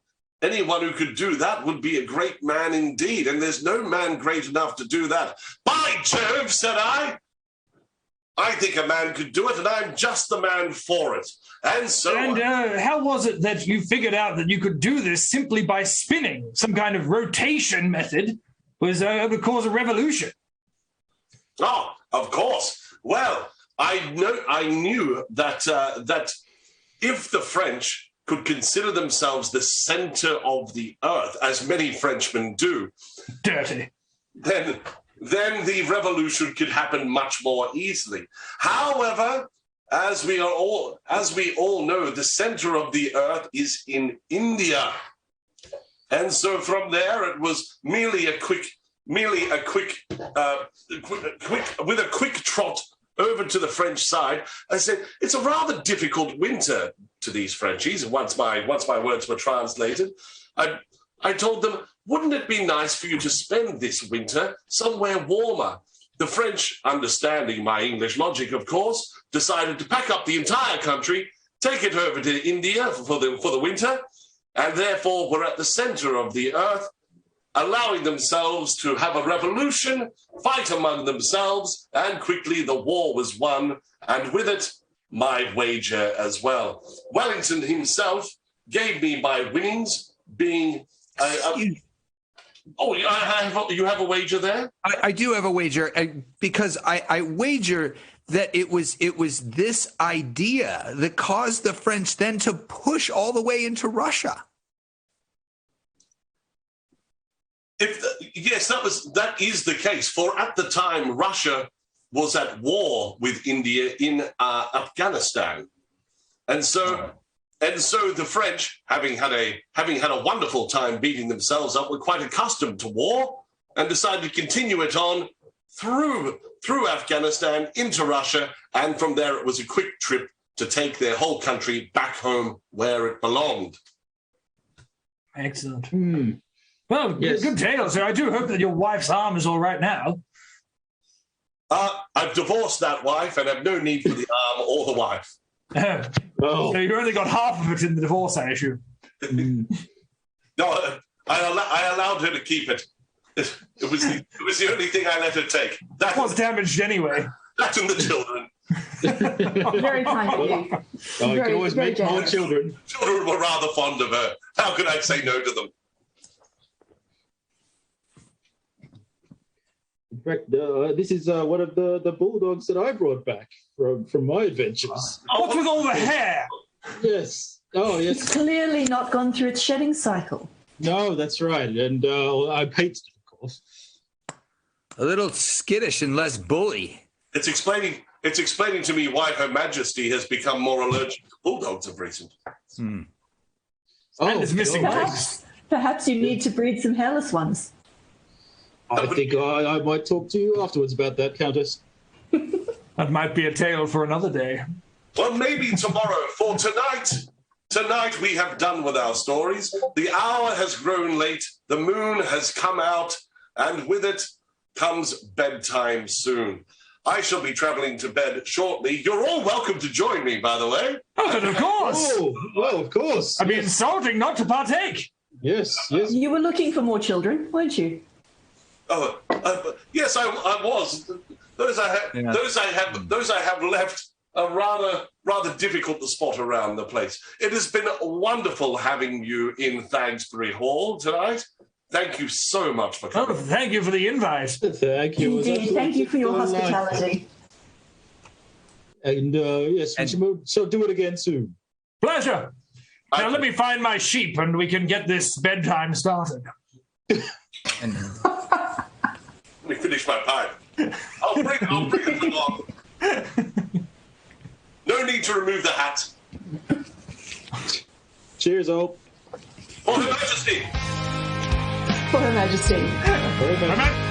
anyone who could do that would be a great man indeed, and there's no man great enough to do that. By Jove, said I think a man could do it, and I'm just the man for it. And so... And how was it that you figured out that you could do this simply by spinning? Some kind of rotation method would cause a revolution. Oh, of course. Well, I knew that if the French could consider themselves the center of the earth, as many Frenchmen do, dirty, then the revolution could happen much more easily. However, as we all know, the center of the earth is in India, and so from there it was merely a quick trot over to the French side. I said, it's a rather difficult winter to these Frenchies. Once my words were translated, I told them, wouldn't it be nice for you to spend this winter somewhere warmer? The French, understanding my English logic, of course, decided to pack up the entire country, take it over to India for the winter, and therefore were at the center of the earth, allowing themselves to have a revolution, fight among themselves, and quickly the war was won, and with it, my wager as well. Wellington himself gave me my winnings, being... you have a wager there? I do have a wager, because I wager that it was this idea that caused the French then to push all the way into Russia. Yes, that is the case. For at the time, Russia was at war with India in Afghanistan, and so And so the French, having had a wonderful time beating themselves up, were quite accustomed to war and decided to continue it on through Afghanistan into Russia, and from there it was a quick trip to take their whole country back home where it belonged. Excellent. Hmm. Well, Yes. good tale, sir. I do hope that your wife's arm is all right now. I've divorced that wife and have no need for the arm or the wife. Oh. So you only got half of it in the divorce, I assume. No, I allowed her to keep it. It was the only thing I let her take. That It was damaged anyway. That and the children. Very kind of you. Oh, you can always very make more generous. children. Children were rather fond of her. How could I say no to them? In fact, this is one of the bulldogs that I brought back from my adventures. What's with all the hair? Yes. Oh, It's yes. clearly not gone through its shedding cycle. No, that's right. And I painted it, of course. A little skittish and less bully. It's explaining to me why Her Majesty has become more allergic to bulldogs of recent. And it's missing legs. Perhaps you need to breed some hairless ones. I think I might talk to you afterwards about that, Countess. That might be a tale for another day. Well, maybe tomorrow. For tonight we have done with our stories. The hour has grown late. The moon has come out, and with it comes bedtime soon. I shall be traveling to bed shortly. You're all welcome to join me, by the way. Oh, but of course. Oh, well, of course. I'd be insulting not to partake. Yes, yes. You were looking for more children, weren't you? Oh, yes, I was. Those I have left are rather difficult to spot around the place. It has been wonderful having you in Thagsbury Hall tonight. Thank you so much for Oh, coming. thank you for the invite. Thank you. It was Indeed. Thank you for your absolutely hospitality. And yes, we shall do it again soon. Pleasure. Now let me find my sheep and we can get this bedtime started. And Let me finish my pipe. I'll bring it along. No need to remove the hat. Cheers, all. For Her Majesty. For Her Majesty. Very much. Amen.